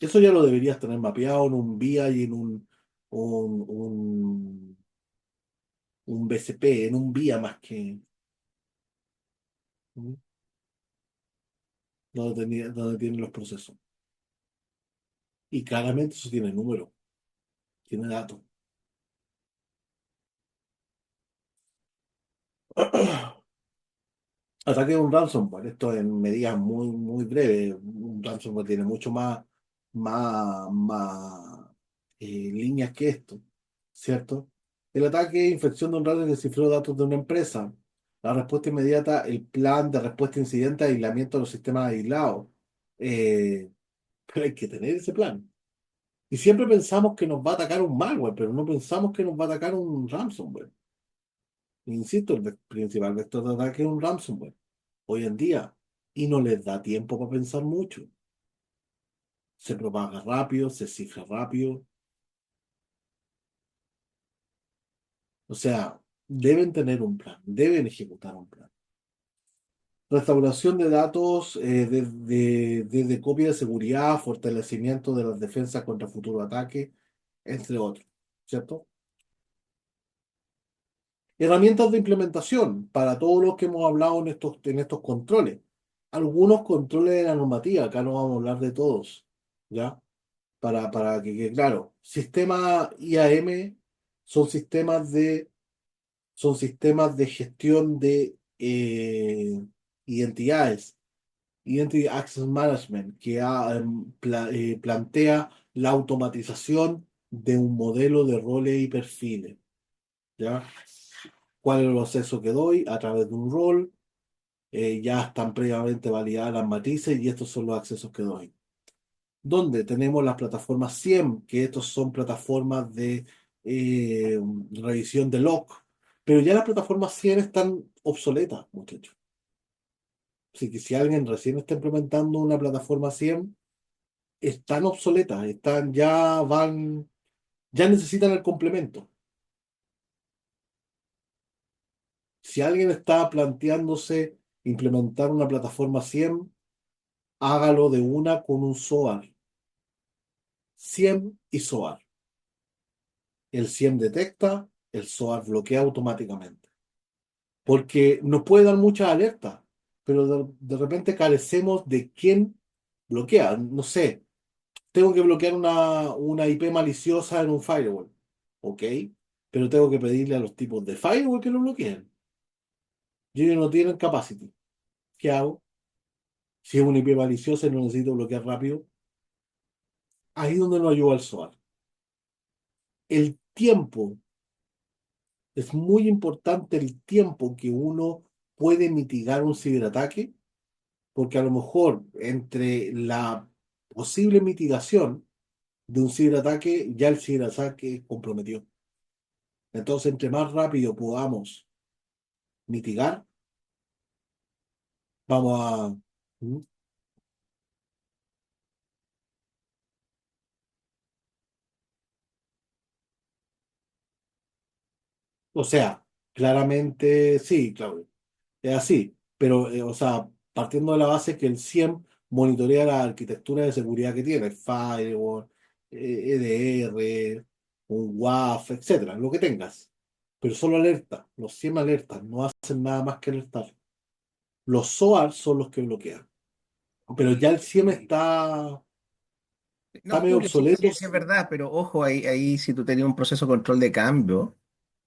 Eso ya lo deberías tener mapeado en un vía y en un, un, un BCP, en un vía más que, ¿no? Donde tienen los procesos. Y claramente eso tiene número, tiene datos. Ataque de un ransomware. Esto en medidas muy, muy breves. Un ransomware tiene mucho más líneas que esto, ¿cierto? El ataque, infección de un ransomware que cifró datos de una empresa. La respuesta inmediata, el plan de respuesta a incidente, aislamiento de los sistemas aislados. Eh, pero hay que tener ese plan. Y siempre pensamos que nos va a atacar un malware, pero no pensamos que nos va a atacar un ransomware. Insisto, principal vector de ataque es un ransomware hoy en día y no les da tiempo para pensar mucho. Se propaga rápido, se cifra rápido. O sea, deben tener un plan, deben ejecutar un plan. Restauración de datos desde copia de seguridad, fortalecimiento de las defensas contra futuro ataque, entre otros, ¿cierto? Herramientas de implementación para todos los que hemos hablado en estos controles. Algunos controles de la normativa, acá no vamos a hablar de todos, ¿ya? Para que quede claro. Sistema IAM son sistemas de, son sistemas de gestión de identidades, Identity Access Management, que plantea la automatización de un modelo de roles y perfiles, ¿ya? ¿Cuál es el proceso que doy? A través de un rol, ya están previamente validadas las matrices y estos son los accesos que doy. Donde tenemos las plataformas SIEM, que estos son plataformas de eh, revisión de log, pero ya las plataformas SIEM están obsoletas, muchachos. Así que si alguien recién está implementando una plataforma SIEM, están obsoletas, ya necesitan el complemento. Si alguien está planteándose implementar una plataforma SIEM, hágalo de una con un SOAR. SIEM y SOAR. El SIEM detecta, el SOAR bloquea automáticamente. Porque nos puede dar muchas alertas, pero de repente carecemos de quién bloquea. No sé, tengo que bloquear una IP maliciosa en un firewall. Ok, pero tengo que pedirle a los tipos de firewall que lo bloqueen. Y ellos no tienen capacity. ¿Qué hago? Si es una IP maliciosa y no necesito bloquear rápido, ahí es donde nos ayuda el SOAR. El tiempo, es muy importante el tiempo que uno puede mitigar un ciberataque, porque a lo mejor entre la posible mitigación de un ciberataque, ya el ciberataque comprometió. Entonces, entre más rápido podamos mitigar, vamos a... ¿Mm? O sea, claramente sí, claro, es así, pero, o sea, partiendo de la base que el SIEM monitorea la arquitectura de seguridad que tiene, firewall, EDR, un WAF, etcétera, lo que tengas. pero solo alerta. Los SIEM alertan, no hacen nada más que alertar. Los SOAR son los que bloquean. Pero ya el SIEM está No, medio Julio, sí, obsoleto. sí, sí es verdad, pero ojo, ahí si tú tenías un proceso de control de cambio,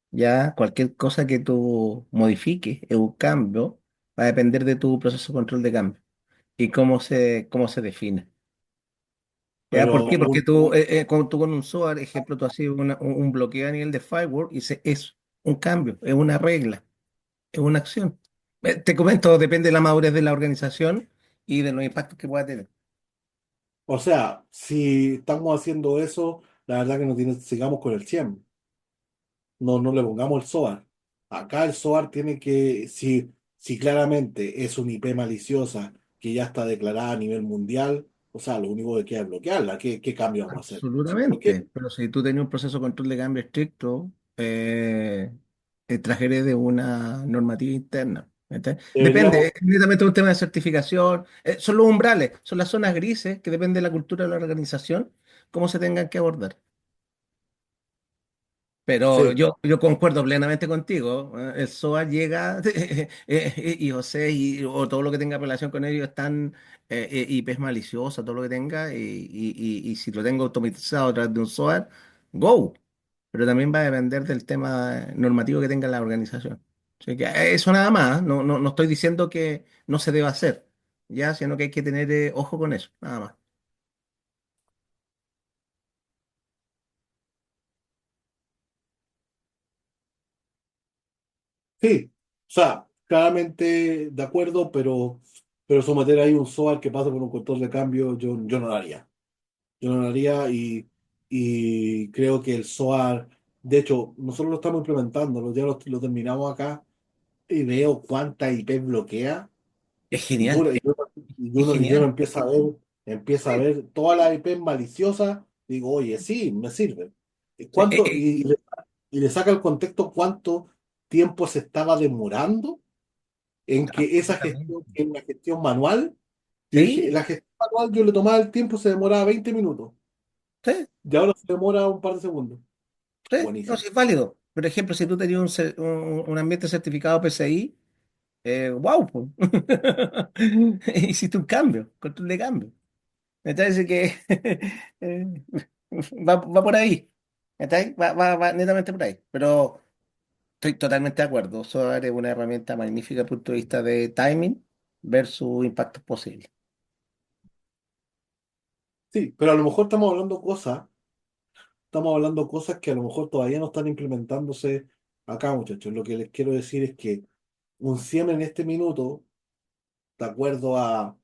ya cualquier cosa que tú modifiques es un cambio, va a depender de tu proceso de control de cambio y cómo se define. ¿Ya? Pero ¿Por qué? Porque tú con un SOAR, ejemplo, tú haces un bloqueo a nivel de firewall y es un cambio, es una regla, es una acción. Te comento, depende de la madurez de la organización y de los impactos que pueda tener. o sea, si estamos haciendo eso, la verdad que no tiene, sigamos con el SIEM. No le pongamos el SOAR. Acá el SOAR tiene que, si claramente es una IP maliciosa que ya está declarada a nivel mundial, o sea, lo único que queda es bloquearla. ¿Qué cambio vamos a hacer? Absolutamente, pero si tú tenías un proceso de control de cambio estricto, trajeré de una normativa interna. ¿Entiendes? Depende, Deberíamos, es netamente un tema de certificación, son los umbrales, son las zonas grises que depende de la cultura de la organización, cómo se tengan que abordar. Pero sí, yo concuerdo plenamente contigo. El SOA llega, y José o todo lo que tenga relación con ellos están IPs maliciosas, todo lo que tenga, y si lo tengo automatizado a través de un SOA, go. Pero también va a depender del tema normativo que tenga la organización. Así que eso nada más, no estoy diciendo que no se deba hacer, ya, sino que hay que tener ojo con eso, nada más. sí. O sea, claramente de acuerdo, pero someter ahí un SOAR que pase por un control de cambio, yo no lo haría. Yo no lo haría y creo que el SOAR, de hecho, nosotros lo estamos implementando, lo terminamos acá y veo cuánta IP bloquea. Es Y, genial, pura- y uno, y es uno, y uno genial. empieza a ver todas las IP maliciosas, digo, oye, sí, me sirve. ¿Y Sí, ¿Cuánto? Y le saca el contexto cuánto tiempo se estaba demorando en que esa gestión, absolutamente. que es una gestión manual, yo dije, Sí, la gestión manual yo le tomaba el tiempo, se demoraba 20 minutos, sí. y ahora se demora un par de segundos. Sí, no, Buenísimo. sí es válido. Por ejemplo, si tú tenías un ambiente certificado PCI, wow, pues. Hiciste un cambio, control de cambio. Entonces, que eh, va por ahí. ¿Cachai? Va netamente por ahí. Pero estoy totalmente de acuerdo. SOAR es una herramienta magnífica desde el punto de vista de timing versus impactos posibles. Sí, pero a lo mejor estamos hablando cosas que a lo mejor todavía no están implementándose acá, muchachos. Lo que les quiero decir es que un SIEM en este minuto, de acuerdo a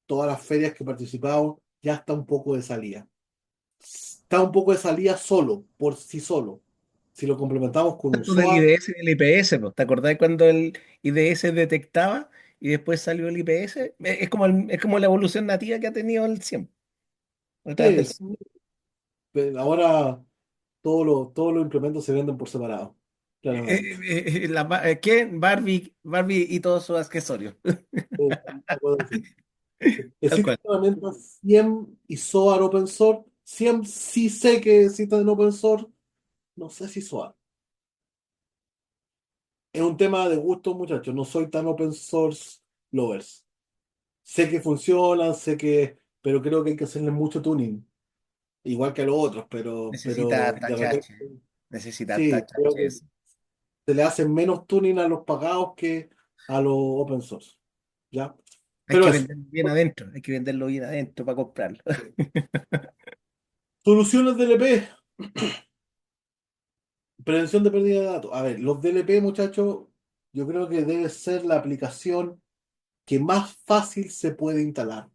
todas las ferias que he participado, ya está un poco de salida. Está un poco de salida solo, por sí solo. Si lo complementamos con un Tanto del SOAR, IDS y el IPS, pues. ¿Te acordás cuando el IDS detectaba y después salió el IPS? Es como la evolución nativa que ha tenido el SIEM. Detrás del es, ahora todos los implementos se venden por separado, claramente. ¿Qué? Barbie y todos sus accesorios. No puedo decir. Tal Existen cual. herramientas SIEM y SOAR open source. SIEM sí sé que existen en open source, no sé si SOAR. Es un tema de gusto, muchachos. No soy tan open source lovers. Sé que funcionan, pero creo que hay que hacerle mucho tuning, igual que a los otros, Necesita pero de repente, tachache. Necesita sí, creo tachache. que se le hace menos tuning a los pagados que a los open source. ¿Ya? Hay Pero que eso. venderlo bien adentro. Hay que venderlo bien adentro para comprarlo. Soluciones DLP, prevención de pérdida de datos. A ver, los DLP, muchachos, yo creo que debe ser la aplicación que más fácil se puede instalar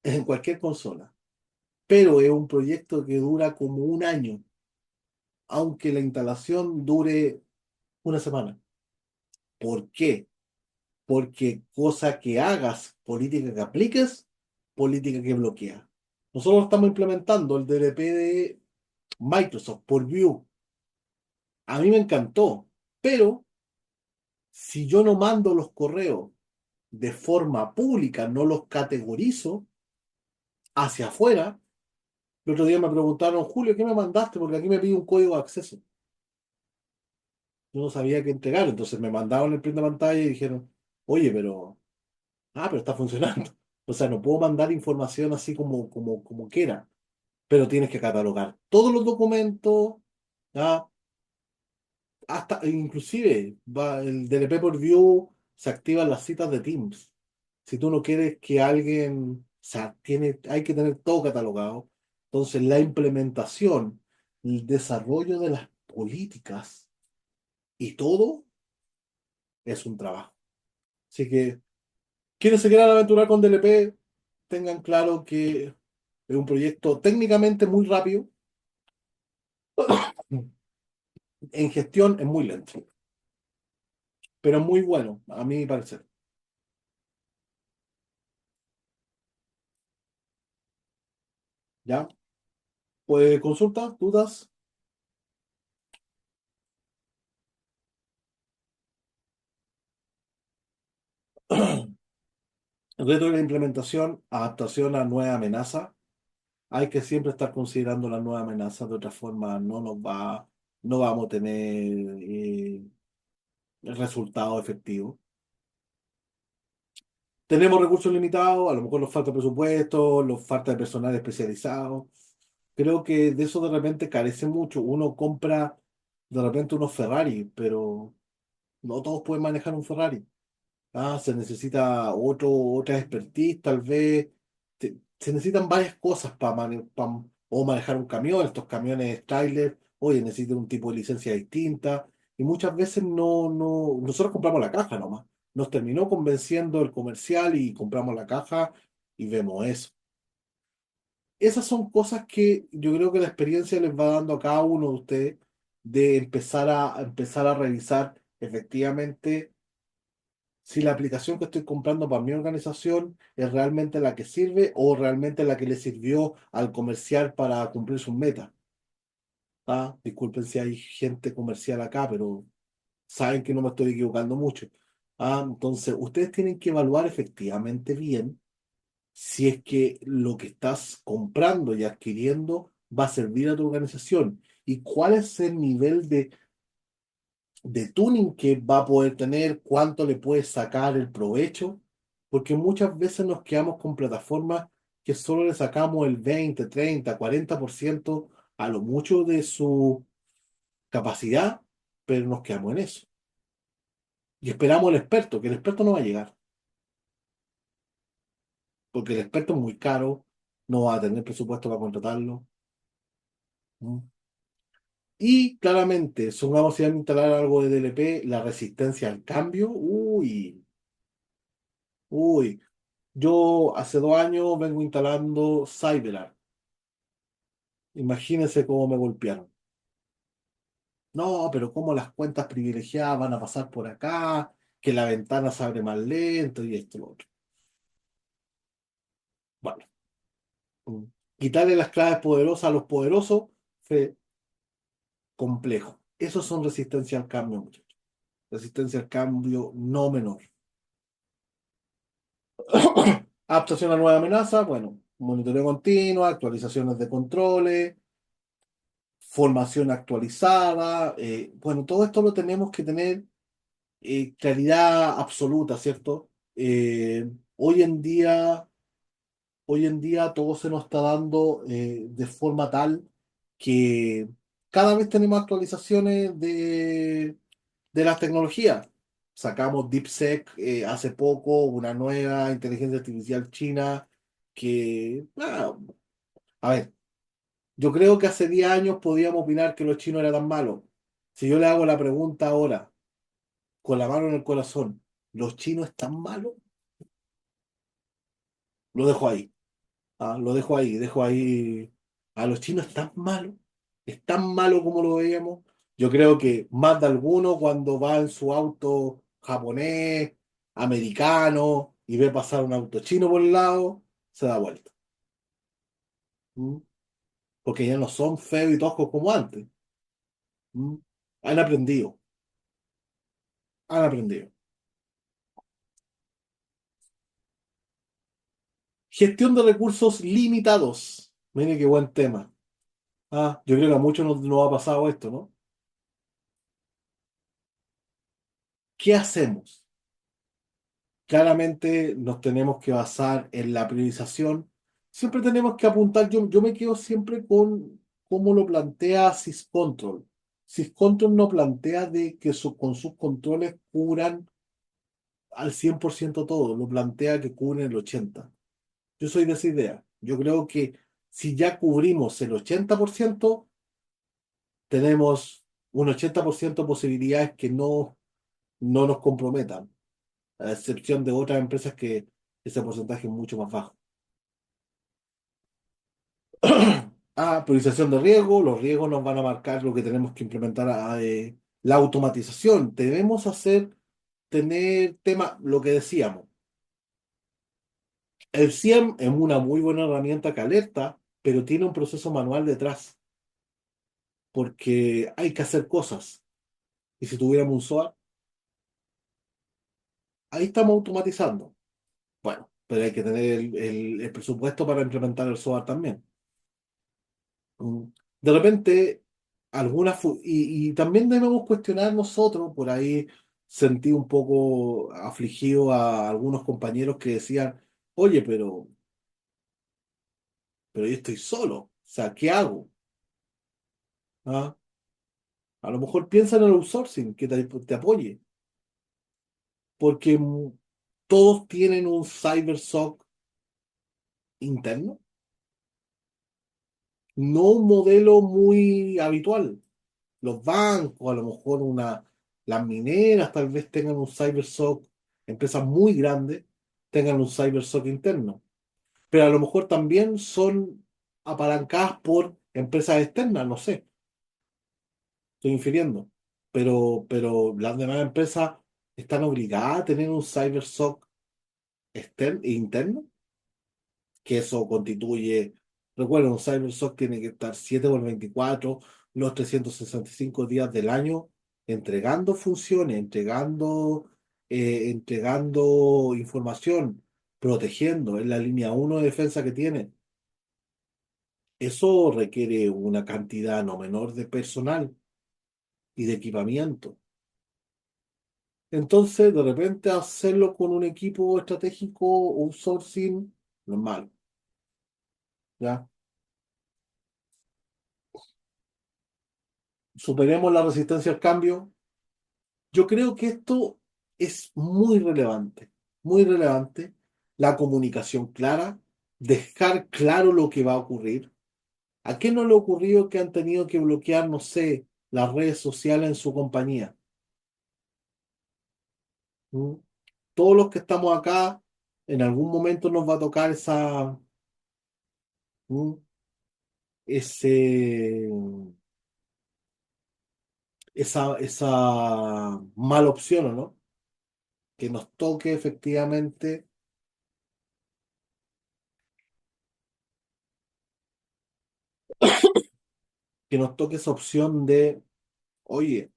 en cualquier consola. Pero es un proyecto que dura como un año, aunque la instalación dure una semana. ¿Por qué? Porque cosa que hagas, política que apliques, política que bloquea. Nosotros estamos implementando el DLP de Microsoft por View. A mí me encantó, pero si yo no mando los correos de forma pública, no los categorizo hacia afuera, el otro día me preguntaron, Julio, ¿qué me mandaste? Porque aquí me pide un código de acceso. yo no sabía qué entregar, entonces me mandaron el print de pantalla y dijeron, oye, pero está funcionando. O sea, no puedo mandar información así como quiera, pero tienes que catalogar todos los documentos, ¿ya? Hasta, inclusive, el DLP por View se activan las citas de Teams. Si tú no quieres que alguien, o sea, hay que tener todo catalogado. Entonces, la implementación, el desarrollo de las políticas y todo es un trabajo. Así que, quienes se quieran aventurar con DLP, tengan claro que es un proyecto técnicamente muy rápido, en gestión es muy lento, pero muy bueno, a mi parecer. ¿Ya? Pues consulta, dudas. El reto de la implementación, adaptación a nueva amenaza. Hay que siempre estar considerando las nuevas amenazas, de otra forma no vamos a tener resultados efectivos. Tenemos recursos limitados, a lo mejor nos falta presupuesto, nos falta de personal especializado. Creo que de eso de repente carece mucho. Uno compra de repente unos Ferrari, pero no todos pueden manejar un Ferrari. Se necesita otra expertise, tal vez. Se necesitan varias cosas o manejar un camión, estos camiones trailer, oye, necesitan un tipo de licencia distinta. Y muchas veces nosotros compramos la caja nomás. Nos terminó convenciendo el comercial y compramos la caja y vemos eso. Esas son cosas que yo creo que la experiencia les va dando a cada uno de ustedes de empezar a revisar efectivamente si la aplicación que estoy comprando para mi organización es realmente la que sirve o realmente la que le sirvió al comercial para cumplir sus metas. Disculpen si hay gente comercial acá, pero saben que no me estoy equivocando mucho. Entonces, ustedes tienen que evaluar efectivamente bien si es que lo que estás comprando y adquiriendo va a servir a tu organización y cuál es el nivel de tuning que va a poder tener, cuánto le puede sacar el provecho, porque muchas veces nos quedamos con plataformas que solo le sacamos el 20, 30, 40% a lo mucho de su capacidad, pero nos quedamos en eso. Y esperamos el experto, que el experto no va a llegar, porque el experto es muy caro, no va a tener presupuesto para contratarlo. ¿Mm? Y claramente, supongamos si van a instalar algo de DLP, la resistencia al cambio, uy. Yo hace 2 años vengo instalando CyberArk. Imagínense cómo me golpearon. No, pero cómo las cuentas privilegiadas van a pasar por acá, que la ventana se abre más lento y esto y lo otro. Bueno, mm, quitarle las claves poderosas a los poderosos fue complejo. Esos son resistencia al cambio, muchachos. Resistencia al cambio no menor. Adaptación a nueva amenaza, bueno, monitoreo continuo, actualizaciones de controles, formación actualizada. Bueno, todo esto lo tenemos que tener claridad absoluta, ¿cierto? Hoy en día, hoy en día todo se nos está dando de forma tal que cada vez tenemos actualizaciones de las tecnologías. Sacamos DeepSeek hace poco, una nueva inteligencia artificial china que, a ver, yo creo que hace 10 años podíamos opinar que los chinos eran tan malos. Si yo le hago la pregunta ahora, con la mano en el corazón, ¿los chinos están malos? Lo dejo ahí. Lo dejo ahí. ¿A los chinos están malos? ¿Es tan malo como lo veíamos? Yo creo que más de alguno cuando va en su auto japonés, americano, y ve pasar un auto chino por el lado, se da vuelta. ¿Mm? Porque ya no son feos y toscos como antes. ¿Mm? Han aprendido, han aprendido. Gestión de recursos limitados. Mire qué buen tema. Yo creo que a muchos nos ha pasado esto, ¿no? ¿Qué hacemos? Claramente nos tenemos que basar en la priorización. Siempre tenemos que apuntar, yo me quedo siempre con cómo lo plantea SysControl. SysControl no plantea de que con sus controles cubran al 100% todo, lo plantea que cubren el 80%. Yo soy de esa idea. Yo creo que si ya cubrimos el 80%, tenemos un 80% de posibilidades que no nos comprometan, a excepción de otras empresas que ese porcentaje es mucho más bajo. Priorización de riesgo, los riesgos nos van a marcar lo que tenemos que implementar. La automatización, debemos tener tema, lo que decíamos. El SIEM es una muy buena herramienta que alerta, pero tiene un proceso manual detrás, porque hay que hacer cosas. Y si tuviéramos un SOA, ahí estamos automatizando. Bueno, pero hay que tener el presupuesto para implementar el SOA también. Mm. De repente, y también debemos cuestionar nosotros, por ahí sentí un poco afligido a algunos compañeros que decían, oye, pero yo estoy solo, o sea, ¿qué hago? ¿Ah? A lo mejor piensa en el outsourcing, que te apoye, porque todos tienen un CyberSOC interno, no un modelo muy habitual. Los bancos, a lo mejor las mineras tal vez tengan un CyberSOC, empresas muy grandes tengan un CyberSOC interno, pero a lo mejor también son apalancadas por empresas externas, no sé, estoy infiriendo, pero las demás empresas están obligadas a tener un CyberSOC interno, que eso constituye, recuerda, un CyberSOC tiene que estar 7 por 24 los 365 días del año, entregando funciones, entregando información, protegiendo, es la línea uno de defensa que tiene. Eso requiere una cantidad no menor de personal y de equipamiento. Entonces, de repente, hacerlo con un equipo estratégico, un sourcing, normal, ¿ya? Superemos la resistencia al cambio. Yo creo que esto es muy relevante, la comunicación clara, dejar claro lo que va a ocurrir. ¿A qué no le ha ocurrido que han tenido que bloquear, no sé, las redes sociales en su compañía? ¿Mm? Todos los que estamos acá, en algún momento nos va a tocar ¿mm? ese, esa mala opción, ¿o no? Que nos toque efectivamente, que nos toque esa opción de, oye,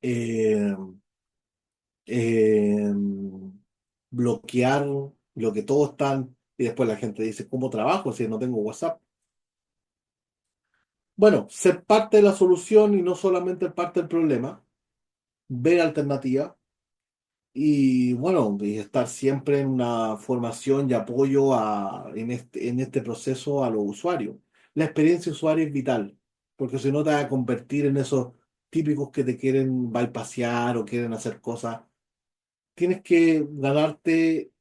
eh, eh, bloquear lo que todos están, y después la gente dice, ¿cómo trabajo si no tengo WhatsApp? Bueno, ser parte de la solución y no solamente parte del problema, ver alternativas y bueno, y estar siempre en una formación y apoyo en este proceso a los usuarios. La experiencia usuaria es vital, porque si no te vas a convertir en esos típicos que te quieren bypasear o quieren hacer cosas. Tienes que ganarte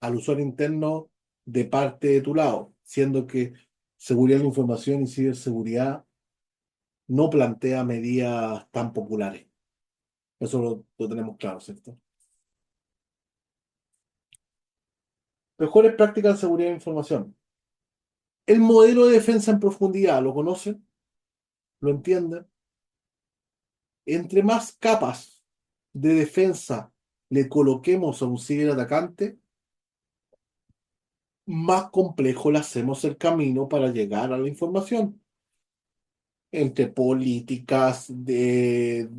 al usuario interno de parte de tu lado, siendo que seguridad de la información y ciberseguridad no plantea medidas tan populares. Eso lo tenemos claro, ¿cierto? Mejores prácticas de seguridad de información. El modelo de defensa en profundidad, ¿lo conocen? ¿Lo entienden? Entre más capas de defensa le coloquemos a un ciberatacante, más complejo le hacemos el camino para llegar a la información. Entre políticas de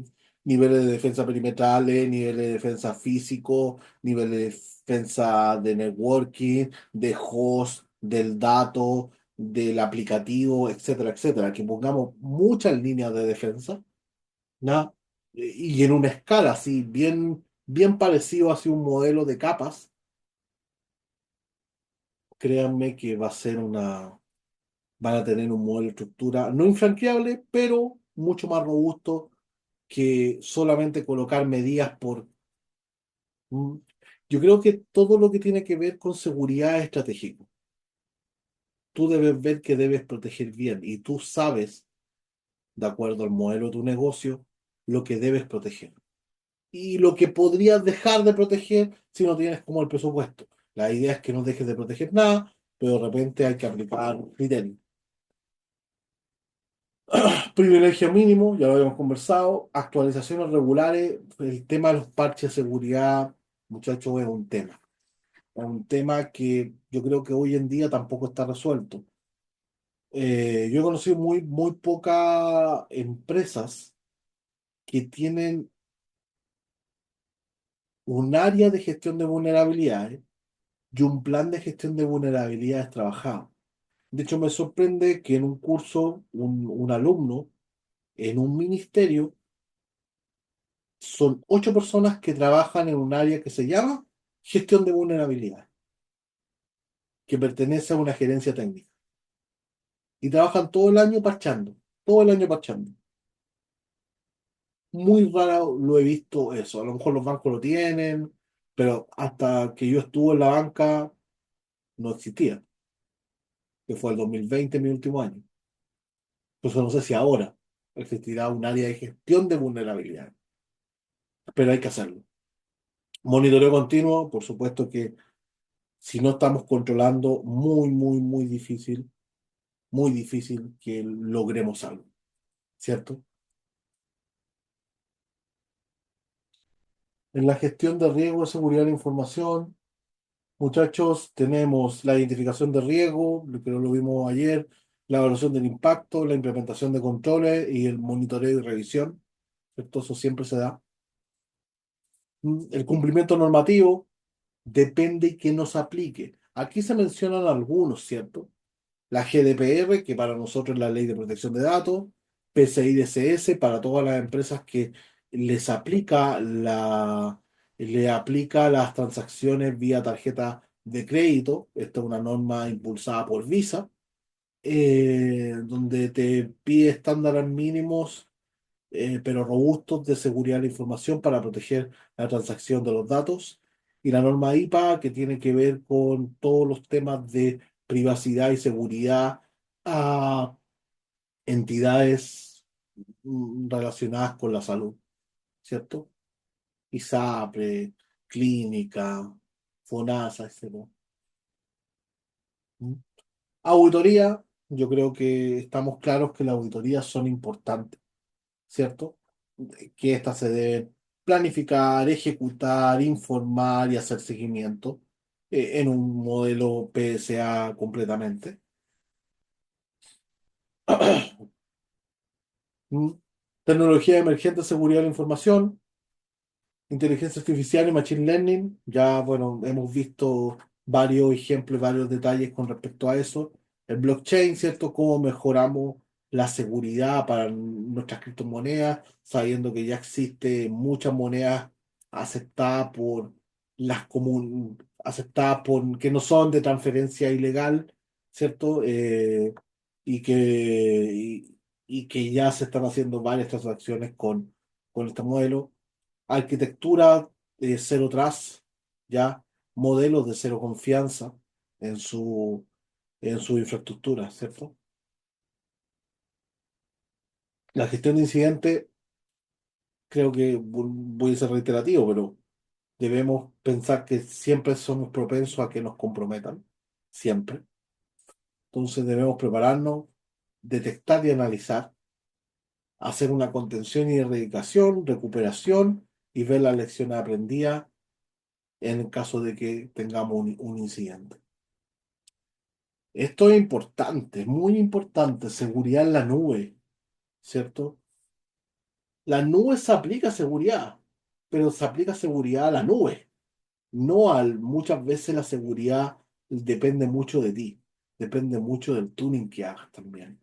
niveles de defensa perimetrales, niveles de defensa físico, niveles de defensa de networking, de host, del dato, del aplicativo, etcétera, etcétera. Que pongamos muchas líneas de defensa, ¿no? y en una escala así, bien parecido así un modelo de capas, créanme que van a tener un modelo de estructura no infranqueable, pero mucho más robusto que solamente colocar medidas por... Mm, Yo creo que todo lo que tiene que ver con seguridad es estratégico. Tú debes ver que debes proteger bien y tú sabes, de acuerdo al modelo de tu negocio, lo que debes proteger y lo que podrías dejar de proteger si no tienes como el presupuesto. La idea es que no dejes de proteger nada, pero de repente hay que aplicar criterios. Privilegio mínimo, ya lo habíamos conversado. Actualizaciones regulares. El tema de los parches de seguridad, muchachos, es un tema. Es un tema que yo creo que hoy en día tampoco está resuelto. Yo he conocido muy pocas empresas que tienen un área de gestión de vulnerabilidades y un plan de gestión de vulnerabilidades trabajado. De hecho, me sorprende que en un curso, un alumno en un ministerio son 8 personas que trabajan en un área que se llama gestión de vulnerabilidad, que pertenece a una gerencia técnica. Y trabajan todo el año parchando. Muy raro lo he visto eso. A lo mejor los bancos lo tienen, pero hasta que yo estuve en la banca no existía, que fue el 2020, mi último año. Entonces no sé si ahora existirá un área de gestión de vulnerabilidad, pero hay que hacerlo. Monitoreo continuo, por supuesto que si no estamos controlando, muy difícil que logremos algo, ¿cierto? En la gestión de riesgo de seguridad de la información, muchachos, tenemos la identificación de riesgo, lo que no lo vimos ayer, la evaluación del impacto, la implementación de controles y el monitoreo y revisión, ¿cierto? Eso siempre se da. El cumplimiento normativo depende que nos aplique. Aquí se mencionan algunos, ¿cierto? La GDPR, que para nosotros es la Ley de Protección de Datos, PCI DSS para todas las empresas que les aplica le aplica las transacciones vía tarjeta de crédito. Esta es una norma impulsada por Visa, donde te pide estándares mínimos, pero robustos de seguridad de la información para proteger la transacción de los datos. Y la norma IPA, que tiene que ver con todos los temas de privacidad y seguridad a entidades relacionadas con la salud, ¿cierto? ISAPRE, clínica, FONASA, etc. ¿Mm? Auditoría, yo creo que estamos claros que las auditorías son importantes, ¿cierto? Que éstas se deben planificar, ejecutar, informar y hacer seguimiento en un modelo PSA completamente. Mm. Tecnología emergente, seguridad de la información, inteligencia artificial y machine learning. Ya, bueno, hemos visto varios ejemplos, varios detalles con respecto a eso. El blockchain, ¿cierto? Cómo mejoramos la seguridad para nuestras criptomonedas, sabiendo que ya existe muchas monedas aceptadas por aceptadas por que no son de transferencia ilegal, ¿cierto? Y que ya se están haciendo varias transacciones con este modelo. Arquitectura de cero trust, ya modelos de cero confianza en su infraestructura, ¿cierto? La gestión de incidentes, creo que voy a ser reiterativo, pero debemos pensar que siempre somos propensos a que nos comprometan, siempre. Entonces debemos prepararnos, detectar y analizar, hacer una contención y erradicación, recuperación y ver las lecciones aprendidas en el caso de que tengamos un incidente. Esto es importante, muy importante, seguridad en la nube, ¿cierto? La nube se aplica a seguridad, pero se aplica seguridad a la nube, no al... Muchas veces la seguridad depende mucho de ti, depende mucho del tuning que hagas también,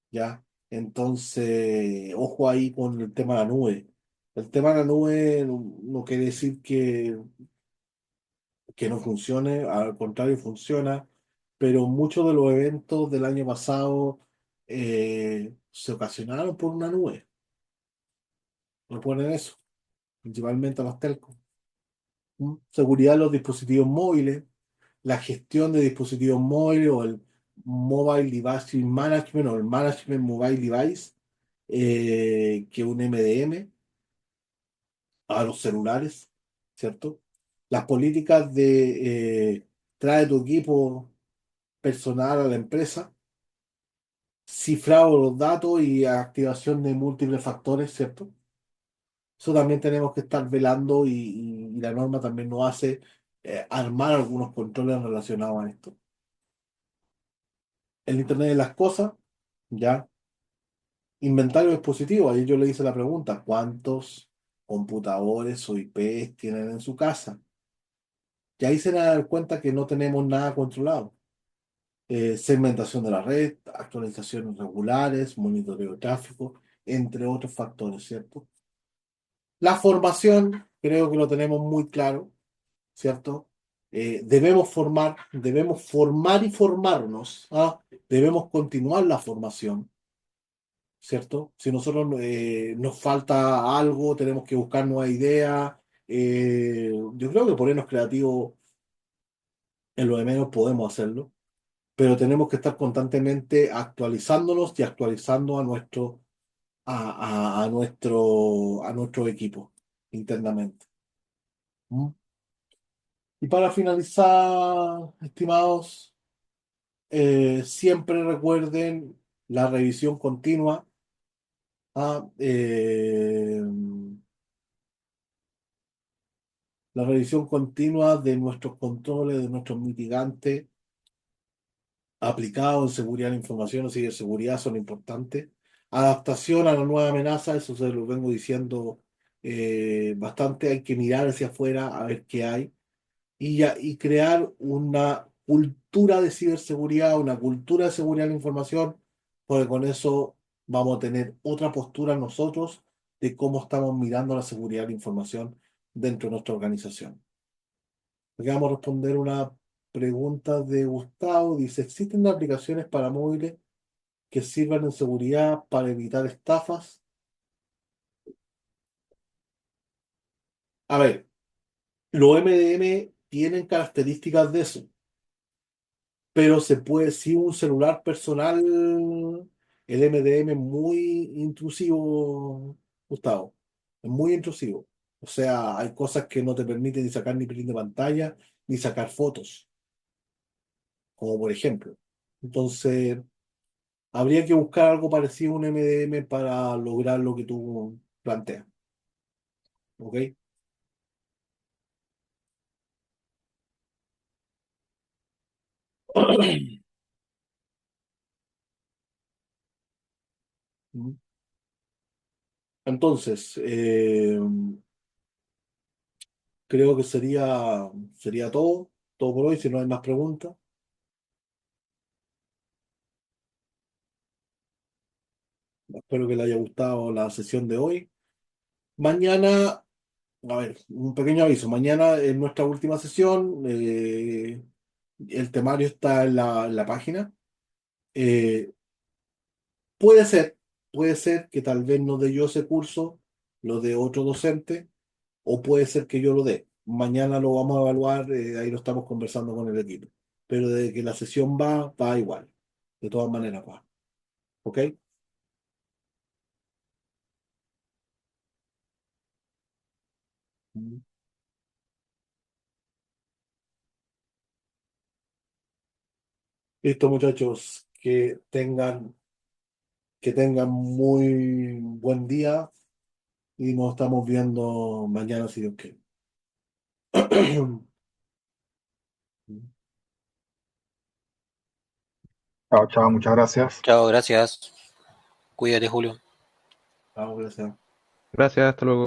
¿ya? Entonces, ojo ahí con el tema de la nube. El tema de la nube no quiere decir que no funcione, al contrario, funciona, pero muchos de los eventos del año pasado se ocasionaron por una nube. No ponen eso, principalmente a las telcos. ¿Mm? Seguridad de los dispositivos móviles, la gestión de dispositivos móviles o el Mobile Device Management o el Management Mobile Device, que un MDM a los celulares, ¿cierto? Las políticas de trae tu equipo personal a la empresa, cifrado los datos y activación de múltiples factores, ¿cierto? Eso también tenemos que estar velando y la norma también nos hace armar algunos controles relacionados a esto. El Internet de las cosas, ya. Inventario de dispositivos, ahí yo le hice la pregunta, ¿cuántos computadores o IPs tienen en su casa? Y ahí se van a dar cuenta que no tenemos nada controlado. Segmentación de la red, actualizaciones regulares, monitoreo de tráfico, entre otros factores, ¿cierto? La formación, creo que lo tenemos muy claro, ¿cierto? Debemos formar y formarnos, ¿ah? Debemos continuar la formación, ¿cierto? Si nosotros nos falta algo, tenemos que buscar nuevas ideas. Yo creo que ponernos creativos en lo de menos podemos hacerlo, pero tenemos que estar constantemente actualizándonos y actualizando a nuestro equipo internamente. ¿Mm? Y para finalizar, estimados, siempre recuerden la revisión continua, ¿ah? La revisión continua de nuestros controles, de nuestros mitigantes aplicados en seguridad de la información o ciberseguridad son importantes. Adaptación a la nueva amenaza, eso se lo vengo diciendo bastante. Hay que mirar hacia afuera a ver qué hay y crear una cultura de ciberseguridad, una cultura de seguridad de la información, porque con eso vamos a tener otra postura nosotros de cómo estamos mirando la seguridad de la información dentro de nuestra organización. Aquí vamos a responder una pregunta de Gustavo. Dice, ¿existen aplicaciones para móviles que sirvan en seguridad para evitar estafas? A ver, los MDM tienen características de eso, pero se puede, si un celular personal, el MDM es muy intrusivo, Gustavo, es muy intrusivo. O sea, hay cosas que no te permiten ni sacar ni print de pantalla, ni sacar fotos, como por ejemplo. Entonces, habría que buscar algo parecido a un MDM para lograr lo que tú planteas. ¿Ok? Entonces, creo que sería todo por hoy, si no hay más preguntas. Espero que le haya gustado la sesión de hoy. Mañana, a ver, un pequeño aviso. Mañana en nuestra última sesión, el temario está en la página. Eh, puede ser, puede ser que tal vez no dé yo ese curso, lo de otro docente, o puede ser que yo lo dé. Mañana lo vamos a evaluar, ahí lo estamos conversando con el equipo. Pero de que la sesión va igual. De todas maneras va. ¿Ok? Mm. Listo, muchachos. Que tengan muy buen día y nos estamos viendo mañana si Dios quiere. Chao, chao, muchas gracias. Chao, gracias. Cuídate, Julio. Vamos, gracias. Gracias, hasta luego.